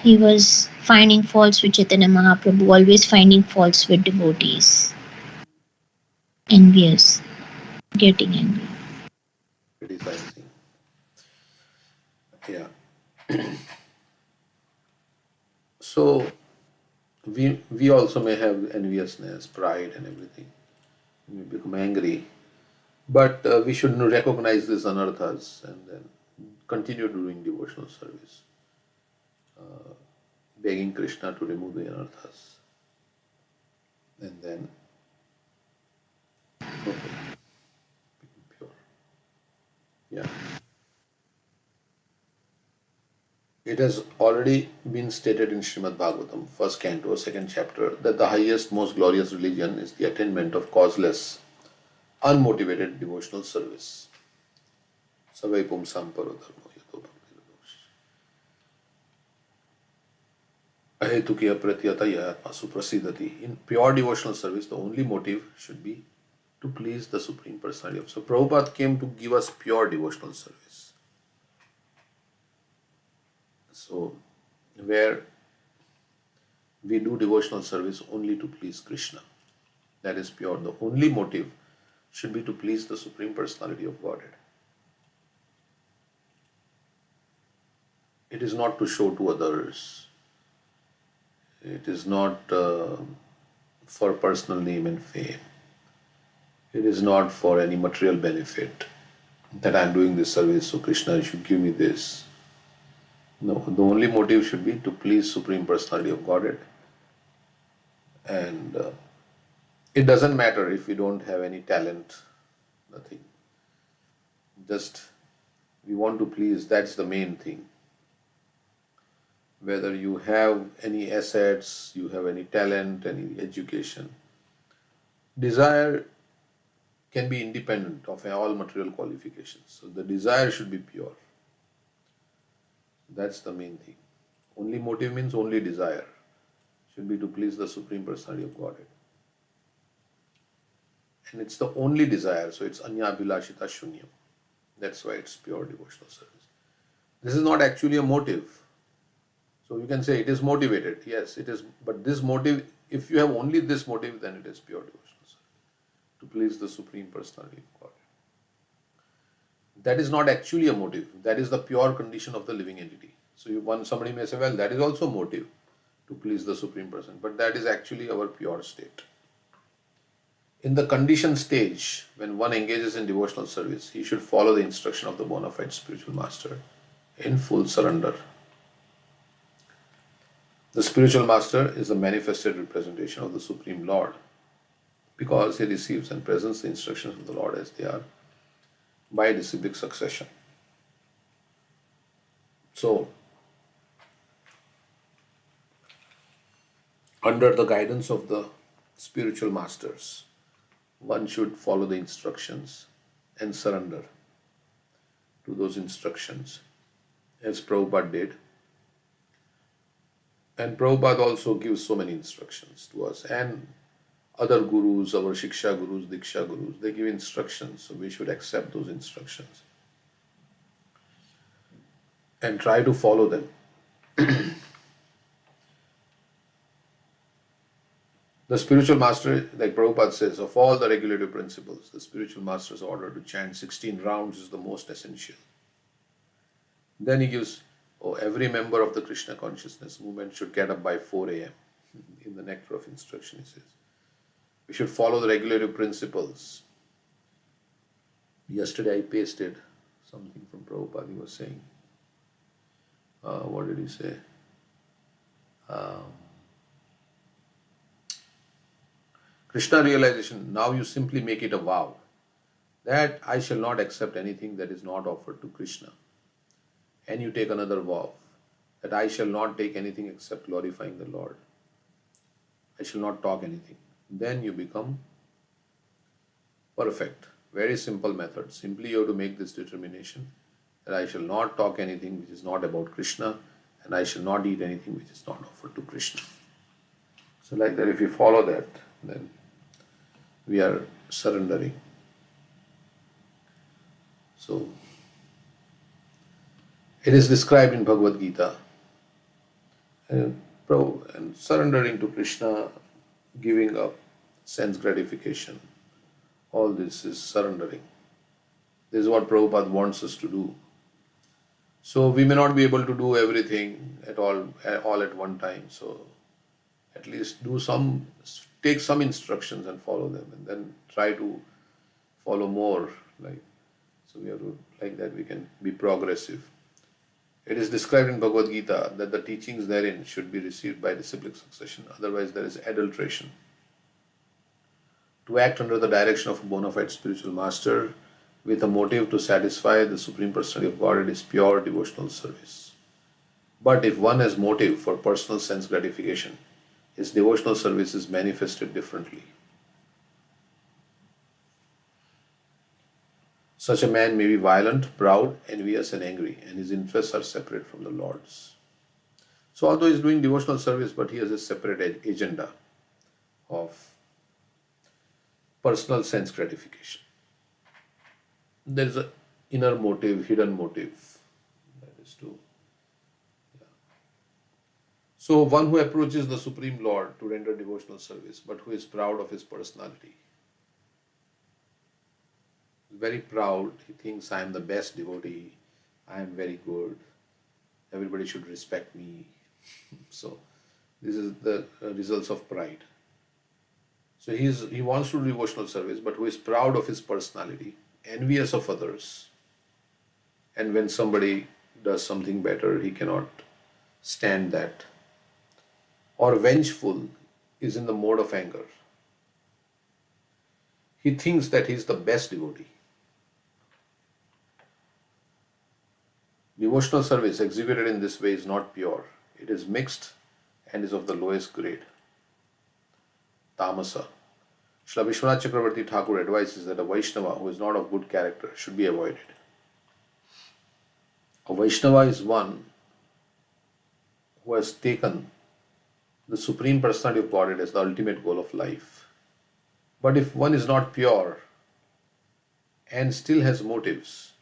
S2: He was finding faults with Chaitanya Mahaprabhu, always finding faults with devotees. Envious, getting angry.
S1: Criticizing. Yeah. So, we also may have enviousness, pride, and everything. We become angry. But we should recognize these anarthas and then continue doing devotional service, begging Krishna to remove the anarthas. And then, okay, become pure. Yeah. It has already been stated in Srimad Bhagavatam, first canto, second chapter, that the highest, most glorious religion is the attainment of causeless, unmotivated devotional service. Savai pumsam paro dharmo yato bhakti ahetukiya pratyataya atmasu prasidati. In pure devotional service, the only motive should be to please the Supreme Personality of. So Prabhupada came to give us pure devotional service. So, where we do devotional service only to please Krishna, that is pure. The only motive should be to please the Supreme Personality of Godhead. It is not to show to others. It is not for personal name and fame. It is not for any material benefit that I am doing this service, so Krishna should give me this. No, the only motive should be to please Supreme Personality of Godhead And it doesn't matter if we don't have any talent, nothing. Just we want to please, that's the main thing. Whether you have any assets, you have any talent, any education, desire can be independent of all material qualifications. So the desire should be pure. That's the main thing. Only motive means only desire should be to please the Supreme Personality of Godhead. And it's the only desire, so it's anyabhilashita shunyam. That's why it's pure devotional service. This is not actually a motive. So you can say it is motivated. Yes, it is. But this motive, if you have only this motive, then it is pure devotional service, to please the Supreme Personality of Godhead. That is not actually a motive. That is the pure condition of the living entity. So somebody may say, well, that is also motive to please the Supreme Person. But that is actually our pure state. In the conditioned stage, when one engages in devotional service, he should follow the instruction of the bona fide spiritual master in full surrender. The spiritual master is the manifested representation of the Supreme Lord, because he receives and presents the instructions of the Lord as they are by disciplic succession. So, under the guidance of the spiritual masters, one should follow the instructions and surrender to those instructions, as Prabhupada did. And Prabhupada also gives so many instructions to us, and other gurus, our Shiksha gurus, Diksha gurus, they give instructions, so we should accept those instructions and try to follow them. The spiritual master, like Prabhupada says, of all the regulative principles, the spiritual master's order to chant 16 rounds is the most essential. Then he gives, every member of the Krishna consciousness movement should get up by 4 a.m. In the Nectar of Instruction, he says. We should follow the regulative principles. Yesterday I pasted something from Prabhupada. He was saying, what did he say? Krishna realization, now you simply make it a vow that I shall not accept anything that is not offered to Krishna. And you take another vow that I shall not take anything except glorifying the Lord. I shall not talk anything. Then you become perfect. Very simple method. Simply you have to make this determination that I shall not talk anything which is not about Krishna, and I shall not eat anything which is not offered to Krishna. So like that, if you follow that, then we are surrendering. So it is described in Bhagavad Gita. And surrendering to Krishna, giving up sense gratification, all this is surrendering. This is what Prabhupada wants us to do. So we may not be able to do everything all at one time. So at least take some instructions and follow them, and then try to follow more. So we have to, like that we can be progressive. It is described in Bhagavad Gita that the teachings therein should be received by disciplic succession, otherwise there is adulteration. To act under the direction of a bona fide spiritual master with a motive to satisfy the Supreme Personality of Godhead is pure devotional service. But if one has motive for personal sense gratification, his devotional service is manifested differently. Such a man may be violent, proud, envious, and angry, and his interests are separate from the Lord's. So although he is doing devotional service, but he has a separate agenda of personal sense gratification. There is an inner motive, hidden motive. That is to. So one who approaches the Supreme Lord to render devotional service, but who is proud of his personality, very proud, he thinks I am the best devotee, I am very good, everybody should respect me. So this is the results of pride. So he wants to do devotional service, but who is proud of his personality, envious of others, and when somebody does something better, he cannot stand that, or vengeful, is in the mode of anger. He thinks that he is the best devotee. Devotional service executed in this way is not pure. It is mixed and is of the lowest grade. Tamasa. Srila Vishwanath Chakravarti Thakur advises that a Vaishnava who is not of good character should be avoided. A Vaishnava is one who has taken the Supreme Personality of Godhead as the ultimate goal of life. But if one is not pure and still has motives,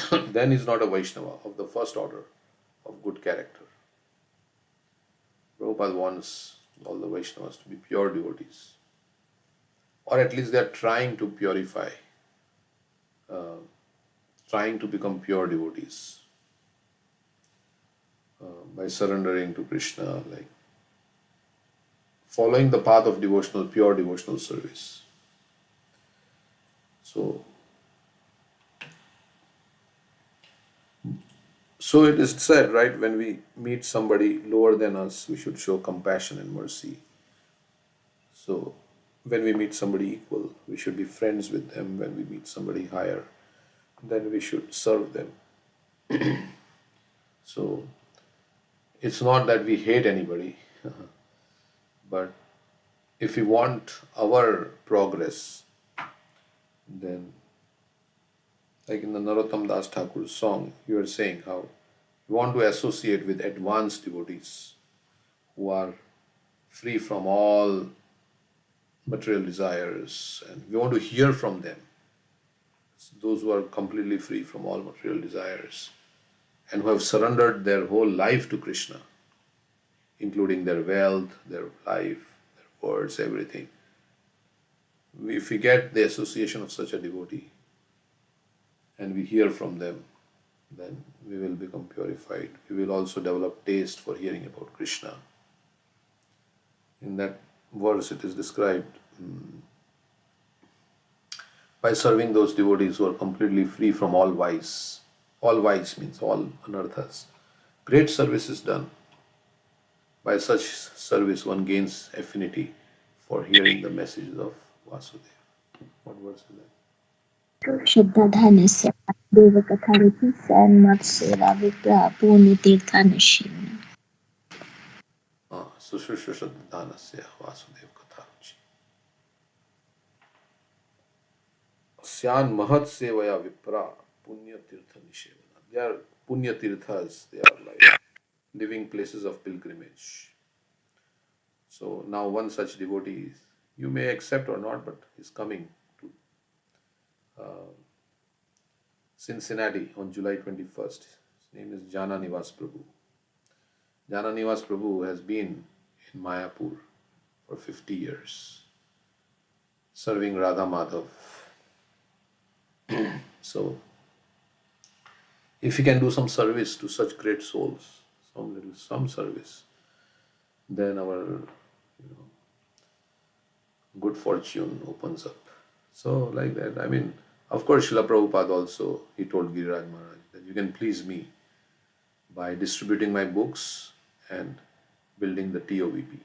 S1: then is not a Vaishnava of the first order of good character. Prabhupada wants all the Vaishnavas to be pure devotees, or at least they are trying to purify, trying to become pure devotees by surrendering to Krishna, like following the path of pure devotional service. So it is said, right, when we meet somebody lower than us, we should show compassion and mercy. So when we meet somebody equal, we should be friends with them. When we meet somebody higher, then we should serve them. So it's not that we hate anybody, but if we want our progress, then like in the Narottam Das Thakur's song, you are saying how you want to associate with advanced devotees who are free from all material desires, and we want to hear from them. Those who are completely free from all material desires and who have surrendered their whole life to Krishna, including their wealth, their life, their words, everything. If we get the association of such a devotee and we hear from them, then we will become purified. We will also develop taste for hearing about Krishna. In that verse it is described, by serving those devotees who are completely free from all vice. All vice means all anarthas. Great service is done. By such service one gains affinity for hearing the messages of Vasudeva. What verse is that?
S2: Shraddha Devakathariti Sanmatsela Vipra Punitirthanashina.
S1: Sushrushya Shraddhanasya Vasudeva Katharuchi. Syan Mahat Sevaya Vipra Punya Tirtha Nishevana. They are Punya Tirthas, they are like living places of pilgrimage. So now one such devotee, you may accept or not, but is coming to Cincinnati on July 21st. His name is Jana Nivas Prabhu. Jana Nivas Prabhu has been in Mayapur for 50 years, serving Radha Madhav. So, if you can do some service to such great souls, some service, then our good fortune opens up. So, like that, I mean, of course, Srila Prabhupada also, he told Giriraj Maharaj that you can please me by distributing my books and building the TOVP.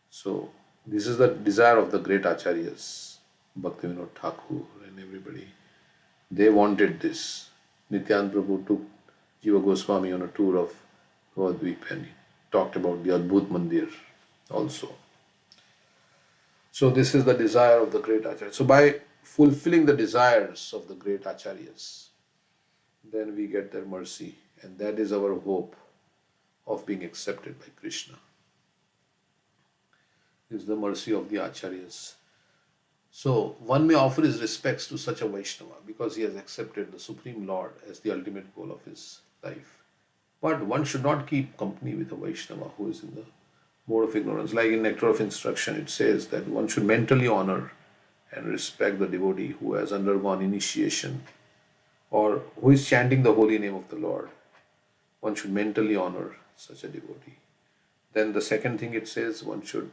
S1: So, this is the desire of the great acharyas, Bhaktivinoda Thakur and everybody. They wanted this. Nityananda Prabhu took Jiva Goswami on a tour of Govardhan and he talked about the Adbhut Mandir also. So this is the desire of the great acharyas. So by fulfilling the desires of the great acharyas, then we get their mercy, and that is our hope of being accepted by Krishna. Is the mercy of the acharyas. So one may offer his respects to such a Vaishnava because he has accepted the Supreme Lord as the ultimate goal of his life. But one should not keep company with a Vaishnava who is in the mode of ignorance. Like in Nectar of Instruction, it says that one should mentally honor and respect the devotee who has undergone initiation or who is chanting the holy name of the Lord. One should mentally honor such a devotee. Then the second thing it says, one should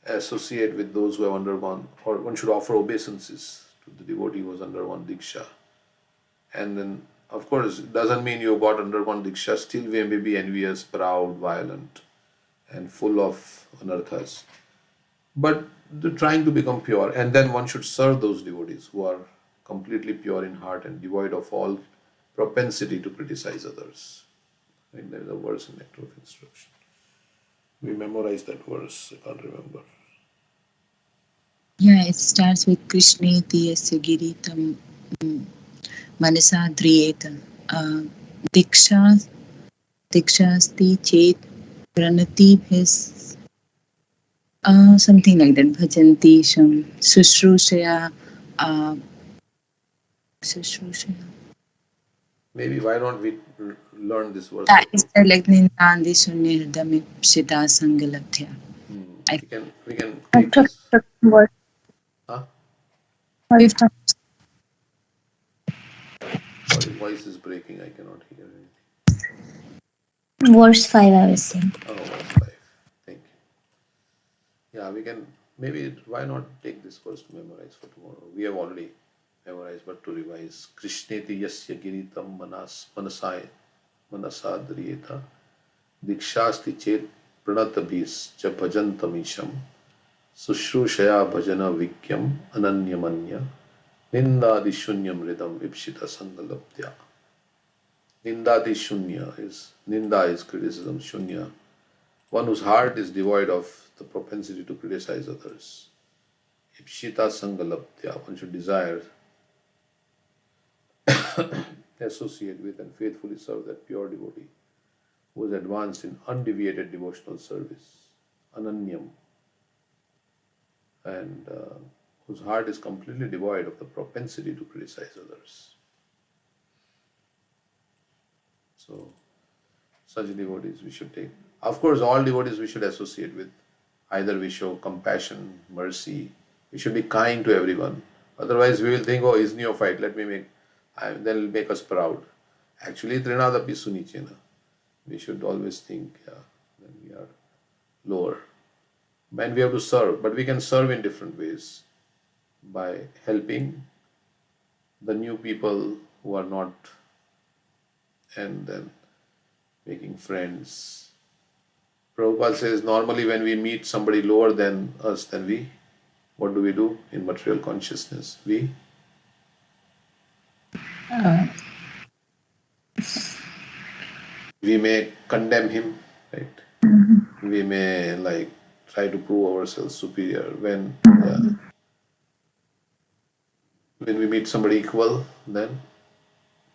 S1: associate with those who have undergone, or one should offer obeisances to the devotee who has undergone Diksha. And then of course, it doesn't mean you got undergone Diksha. Still, we may be envious, proud, violent, and full of anarthas. But trying to become pure, and then one should serve those devotees who are completely pure in heart and devoid of all propensity to criticize others. And there is a verse in Nectar of Instruction. We memorized that verse, I can't remember.
S3: Yeah, it starts with Krishneti yasya giritam manasa driyetam. Diksha dikshasti chet pranati bhis something like that. Bhajanti sham sushrushaya uh, sushrushaya.
S1: Maybe why don't we learn this verse?
S3: It's like Nindandi Sunnirudami Pshita Sangalabdhya.
S1: We can take this.
S2: What?
S1: Huh?
S3: We've talked
S1: Sorry, voice is breaking. I cannot hear anything.
S2: Verse 5, I was saying.
S1: Oh, verse 5. Thank you. Yeah, we can maybe why not take this verse to memorize for tomorrow? We have already memorized, but to revise. Krishneti yasya giritam manasadriyeta dikshasti chet pranatabhis cha bhajantamisham sushrushaya bhajana vikyam ananyamanya nindadi shunyam ridam vipshita sangalabdya. Nindadi shunya is ninda is criticism, shunya one whose heart is devoid of the propensity to criticize others. Ipshita sangalabdya, one should desire, associate with, and faithfully serve that pure devotee who is advanced in undeviated devotional service, ananyam, and whose heart is completely devoid of the propensity to criticize others. So, such devotees we should take. Of course, all devotees we should associate with. Either we show compassion, mercy, we should be kind to everyone. Otherwise, we will think, oh, he's neophyte, they'll make us proud. Actually, Trinadapi Sunichena. We should always think, yeah, then we are lower. And we have to serve, but we can serve in different ways by helping the new people who are not, and then making friends. Prabhupada says normally when we meet somebody lower than us, then what do in material consciousness? We may condemn him, right? We may try to prove ourselves superior when we meet somebody equal, then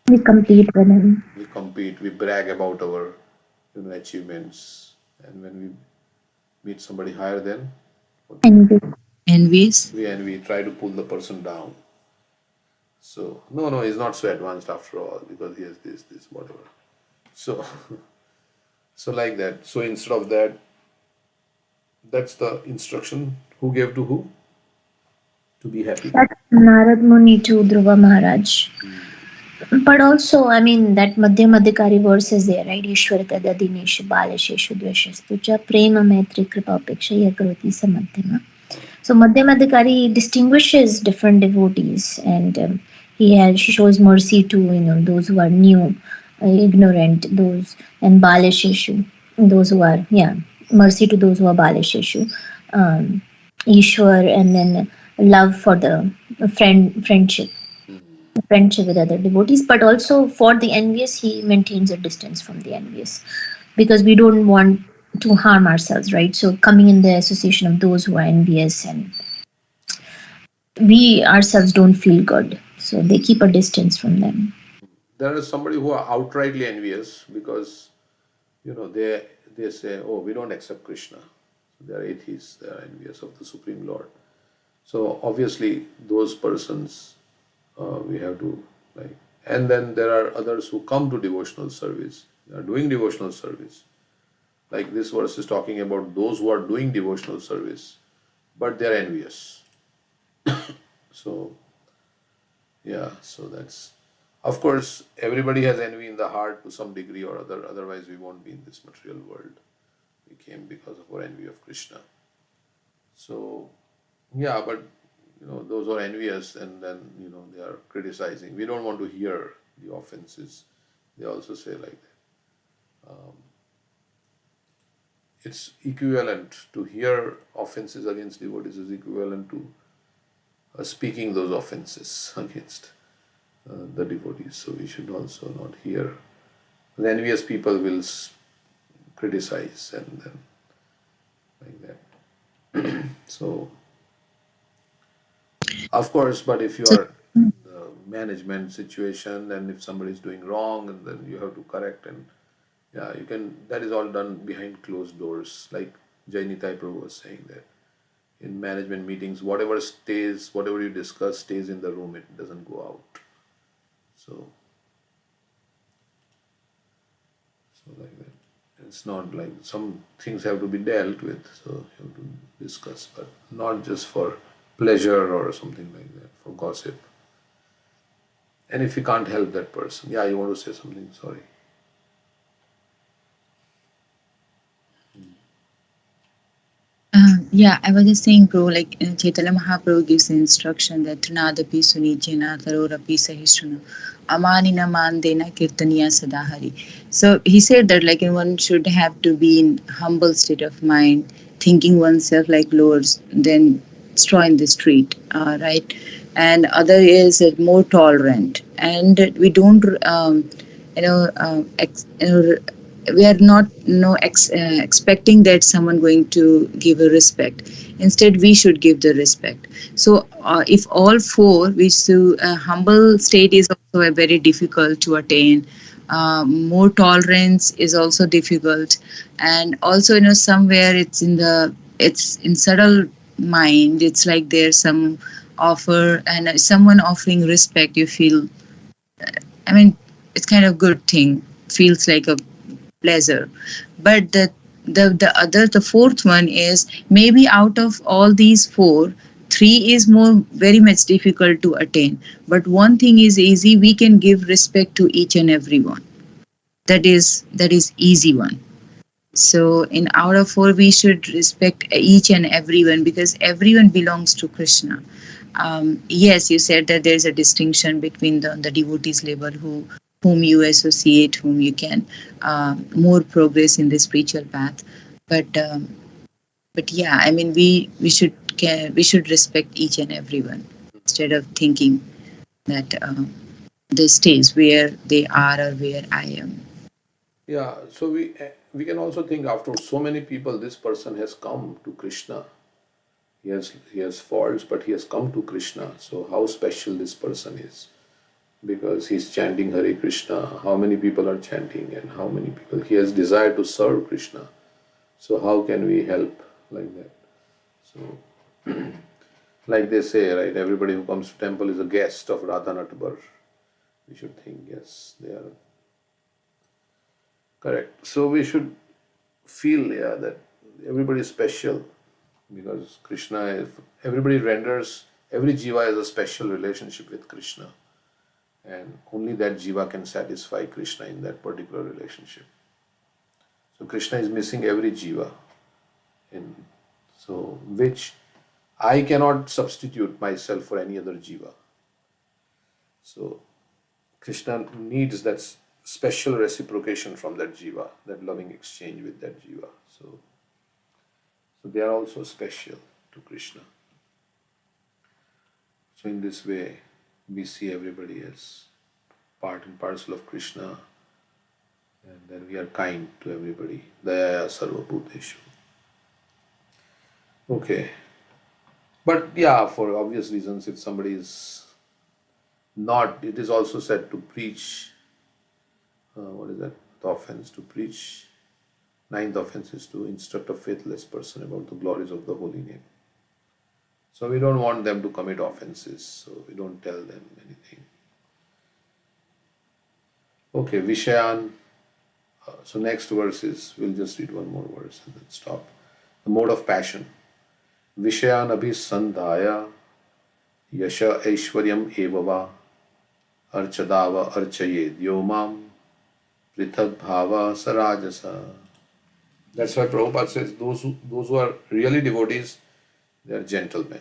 S2: We compete with him.
S1: we compete, we brag about our achievements, and when we meet somebody higher, then
S3: envious.
S1: we try to pull the person down. So no, he's not so advanced after all because he has this, whatever. So so like that. So instead of that, that's the instruction. Who gave to who? To be happy.
S2: That's Narad Muni to Dhruva Maharaj. But also, I mean, that Madhyamadhikari verse is there, right? Ishwaratada dineshu balasheshu dvashastucha prema maitri kripa upeksha yakaroti samadhyama. So Madhyamadhikari distinguishes different devotees, and he shows mercy to those who are new, ignorant, those, and balasheshu, those who are mercy to those who are balasheshu, Ishwar, and then love for the friendship with other devotees, but also for the envious, he maintains a distance from the envious because we don't want to harm ourselves, right? So coming in the association of those who are envious, and we ourselves don't feel good, so they keep a distance from them.
S1: There is somebody who are outrightly envious because they say, oh, we don't accept Krishna. They are atheists, they are envious of the Supreme Lord. So obviously those persons we have to and then there are others who come to devotional service, they are doing devotional service. Like this verse is talking about those who are doing devotional service, but they are envious. So that's, of course, everybody has envy in the heart to some degree or other, otherwise we won't be in this material world. We came because of our envy of Krishna. So but those who are envious and then they are criticizing, we don't want to hear the offenses. They also say like that. It's equivalent to hear offenses against devotees is equivalent to speaking those offenses against the devotees. So we should also not hear. The envious people will criticize and then like that. So, of course, but if you
S3: So,
S1: are in the management situation and if somebody is doing wrong and then you have to correct and yeah, you can, that is all done behind closed doors. Like Jainitai Prabhu was saying that in management meetings, whatever stays, whatever you discuss stays in the room, it doesn't go out. So, like that. It's not like some things have to be dealt with, so you have to discuss, but not just for pleasure or something like that, for gossip. And if you can't help that person, yeah, you want to say something, sorry.
S3: yeah, I was just saying, bro, like Chaitanya Mahaprabhu gives the instruction that Trinadapi Sunijena Tarorapi Sahishruna Amanina Mandena Kirtaniya Sadahari. So he said that like one should have to be in humble state of mind, thinking oneself like lower than straw in the street, right? And other is more tolerant, and we don't, you know, we are not expecting that someone going to give a respect. Instead we should give the respect. So if all four, which a humble state is also a very difficult to attain, more tolerance is also difficult, and also somewhere it's in subtle mind, it's like there's some offer, and someone offering respect, you feel, I mean, it's kind of good thing, feels like a pleasure. But the fourth one is, maybe out of all these four, three is more very much difficult to attain, but one thing is easy, we can give respect to each and every one. That is easy one. So in out of four, we should respect each and everyone, because everyone belongs to Krishna. Yes, you said that there's a distinction between the devotees level, whom you associate, whom you can more progress in the spiritual path. But yeah, I mean, we should respect each and everyone, instead of thinking that the stage where they are or where I am.
S1: Yeah, so we can also think after so many people, this person has come to Krishna. He has faults, but he has come to Krishna. So how special this person is, because he's chanting Hare Krishna. How many people are chanting, and how many people he has desire to serve Krishna. So how can we help like that? So, like they say, right? Everybody who comes to temple is a guest of Radha Natbar. We should think, yes, they are correct. So we should feel, yeah, that everybody is special, because Krishna is, everybody renders, every jiva has a special relationship with Krishna, and only that jiva can satisfy Krishna in that particular relationship. So Krishna is missing every jiva, in so which I cannot substitute myself for any other jiva. So Krishna needs that special reciprocation from that jiva, that loving exchange with that jiva. So they are also special to Krishna. So in this way, we see everybody as part and parcel of Krishna, and then we are kind to everybody. Dayaya sarva bhuteshu. Okay. But yeah, for obvious reasons, if somebody is not, it is also said to preach, what is that? The offense to preach. Ninth offense is to instruct a faithless person about the glories of the holy name. So we don't want them to commit offenses, so we don't tell them anything. Okay, Vishayan. So next verse is, we'll just read one more verse and then stop. The mode of passion. Vishayan abhisandhaya yasha aishwaryam evava archadava archayed yomam prithak bhava sarajasa. That's why Prabhupada says those who are really devotees, they are gentlemen.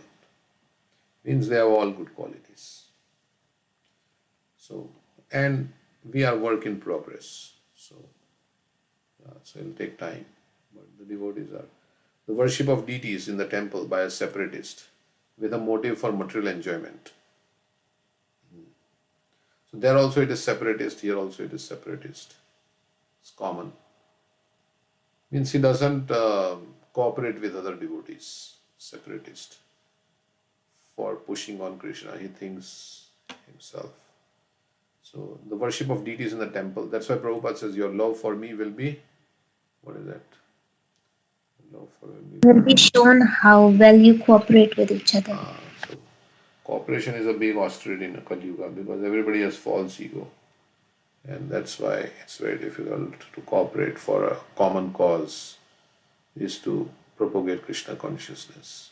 S1: Means they have all good qualities. So, and we are work in progress. So it'll take time. But the devotees are. The worship of deities in the temple by a separatist with a motive for material enjoyment. So there also it is separatist, here also it is separatist. It's common. Means he doesn't cooperate with other devotees, separatist, for pushing on Krishna. He thinks himself. So the worship of deities in the temple. That's why Prabhupada says your love for me will be, what is that? Love for me
S2: Will be shown how well you cooperate with each other.
S1: So cooperation is a big austerity in a Kali Yuga because everybody has false ego. And that's why it's very difficult to cooperate for a common cause, is to propagate Krishna consciousness.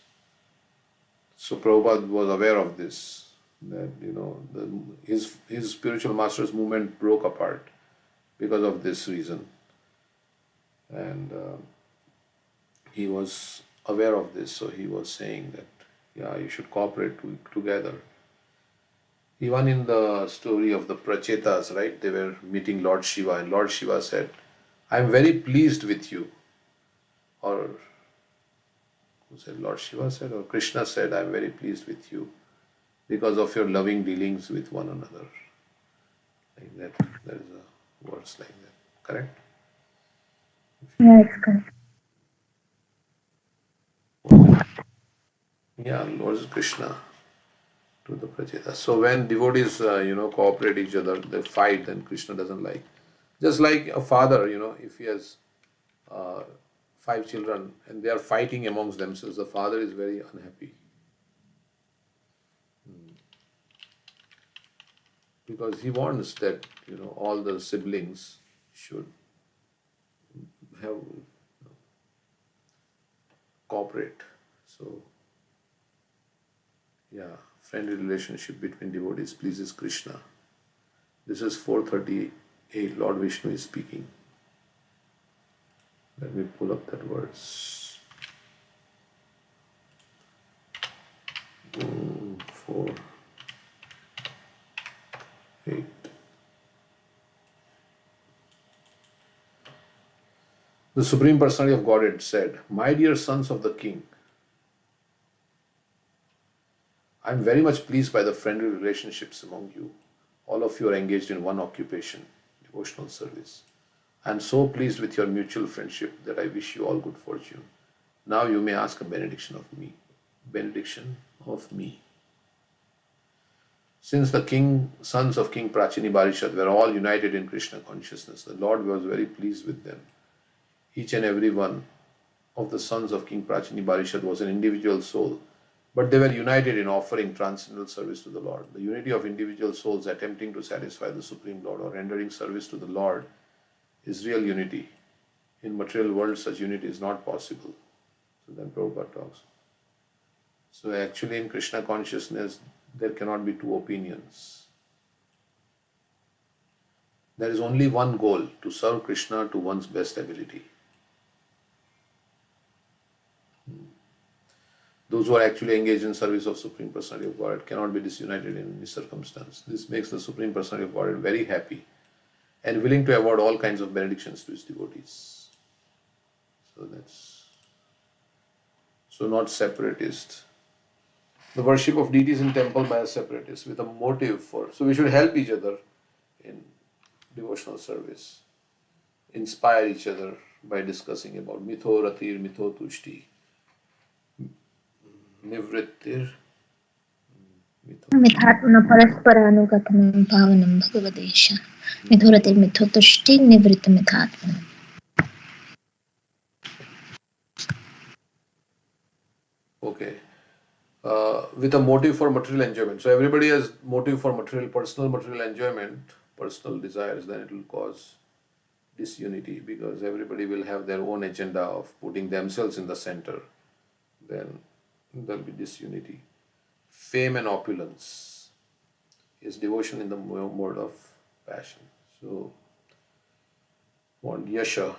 S1: So Prabhupada was aware of this, that his spiritual master's movement broke apart because of this reason. And he was aware of this, so he was saying that, yeah, you should cooperate together. Even in the story of the Prachetas, right, they were meeting Lord Shiva, and Lord Shiva said, I am very pleased with you. Or who said? Lord Shiva said, or Krishna said, I am very pleased with you because of your loving dealings with one another. Like that, there is a verse like that. Correct?
S2: Yeah, it's correct.
S1: Yeah, Lord Krishna to the Prachetas. So when devotees, cooperate each other, they fight, then Krishna doesn't like. Just like a father, if he has 5 children and they are fighting amongst themselves, the father is very unhappy. Because he wants that, all the siblings should have cooperate. So, yeah, friendly relationship between devotees pleases Krishna. This is 438. Lord Vishnu is speaking. Let me pull up that verse. 4, 8. The Supreme Personality of Godhead said, My dear sons of the King, I am very much pleased by the friendly relationships among you. All of you are engaged in one occupation, devotional service. I am so pleased with your mutual friendship that I wish you all good fortune. Now you may ask a benediction of me. Benediction of me. Since the sons of King Prachini Barishad were all united in Krishna consciousness, the Lord was very pleased with them. Each and every one of the sons of King Prachini Barishad was an individual soul, but they were united in offering transcendental service to the Lord. The unity of individual souls attempting to satisfy the Supreme Lord or rendering service to the Lord is real unity. In material world, such unity is not possible. So then Prabhupada talks. So actually in Krishna consciousness, there cannot be two opinions. There is only one goal, to serve Krishna to one's best ability. Those who are actually engaged in service of Supreme Personality of Godhead cannot be disunited in any circumstance. This makes the Supreme Personality of Godhead very happy and willing to award all kinds of benedictions to his devotees. So not separatist. The worship of deities in temple by a separatist with a motive for. So we should help each other in devotional service. Inspire each other by discussing about mitho ratir, mitho tushti, nivrittir,
S2: मिथात्मन परस्परानुकथनं भावनं भगवदेश मिथुरतिर्मिथुतुष्टि निवृत्त मिथात्मन.
S1: Okay. With a motive for material enjoyment. So everybody has motive for personal material enjoyment, personal desires, then it will cause disunity because everybody will have their own agenda of putting themselves in the center. Then there will be disunity. Fame and opulence is devotion in the mode of passion. So, want yasha.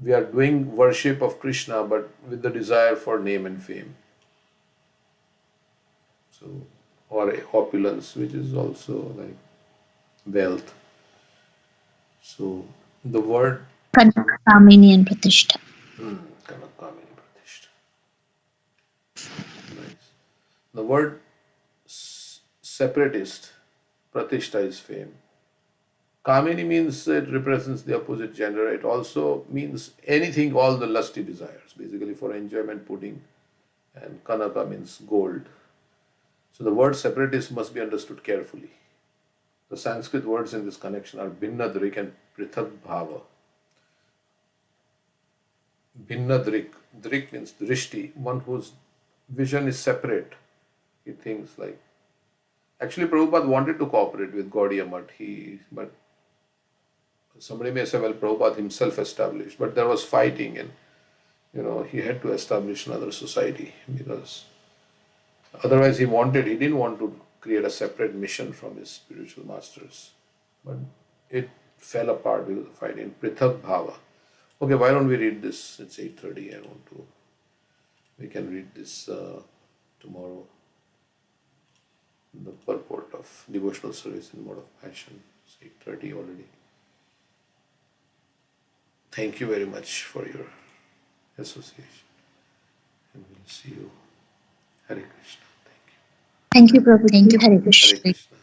S1: We are doing worship of Krishna, but with the desire for name and fame. So, or opulence, which is also like wealth. So the word
S2: Kamini and Pratishta.
S1: Kanakamini Pratishta. Nice. The word separatist, Pratishta is fame. Kamini means it represents the opposite gender. It also means anything, all the lusty desires, basically for enjoyment, pudding, and Kanaka means gold. So the word separatist must be understood carefully. The Sanskrit words in this connection are Bhinnadrik and Prithak Bhava. Bhinnadrik, Drik means drishti, one whose vision is separate. He thinks like. Actually, Prabhupada wanted to cooperate with Gaudiya Math, but somebody may say, well, Prabhupada himself established, but there was fighting and he had to establish another society because otherwise he didn't want to create a separate mission from his spiritual masters. But it fell apart because of fighting. Prithak Bhava. Okay, why don't we read this? It's 8:30. We can read this tomorrow. The purport of devotional service in mode of passion. It's 8:30 already. Thank you very much for your association. And we'll see you. Hare Krishna. Thank you.
S2: Thank you, Prabhuji. Hare Krishna.
S1: Hare Krishna.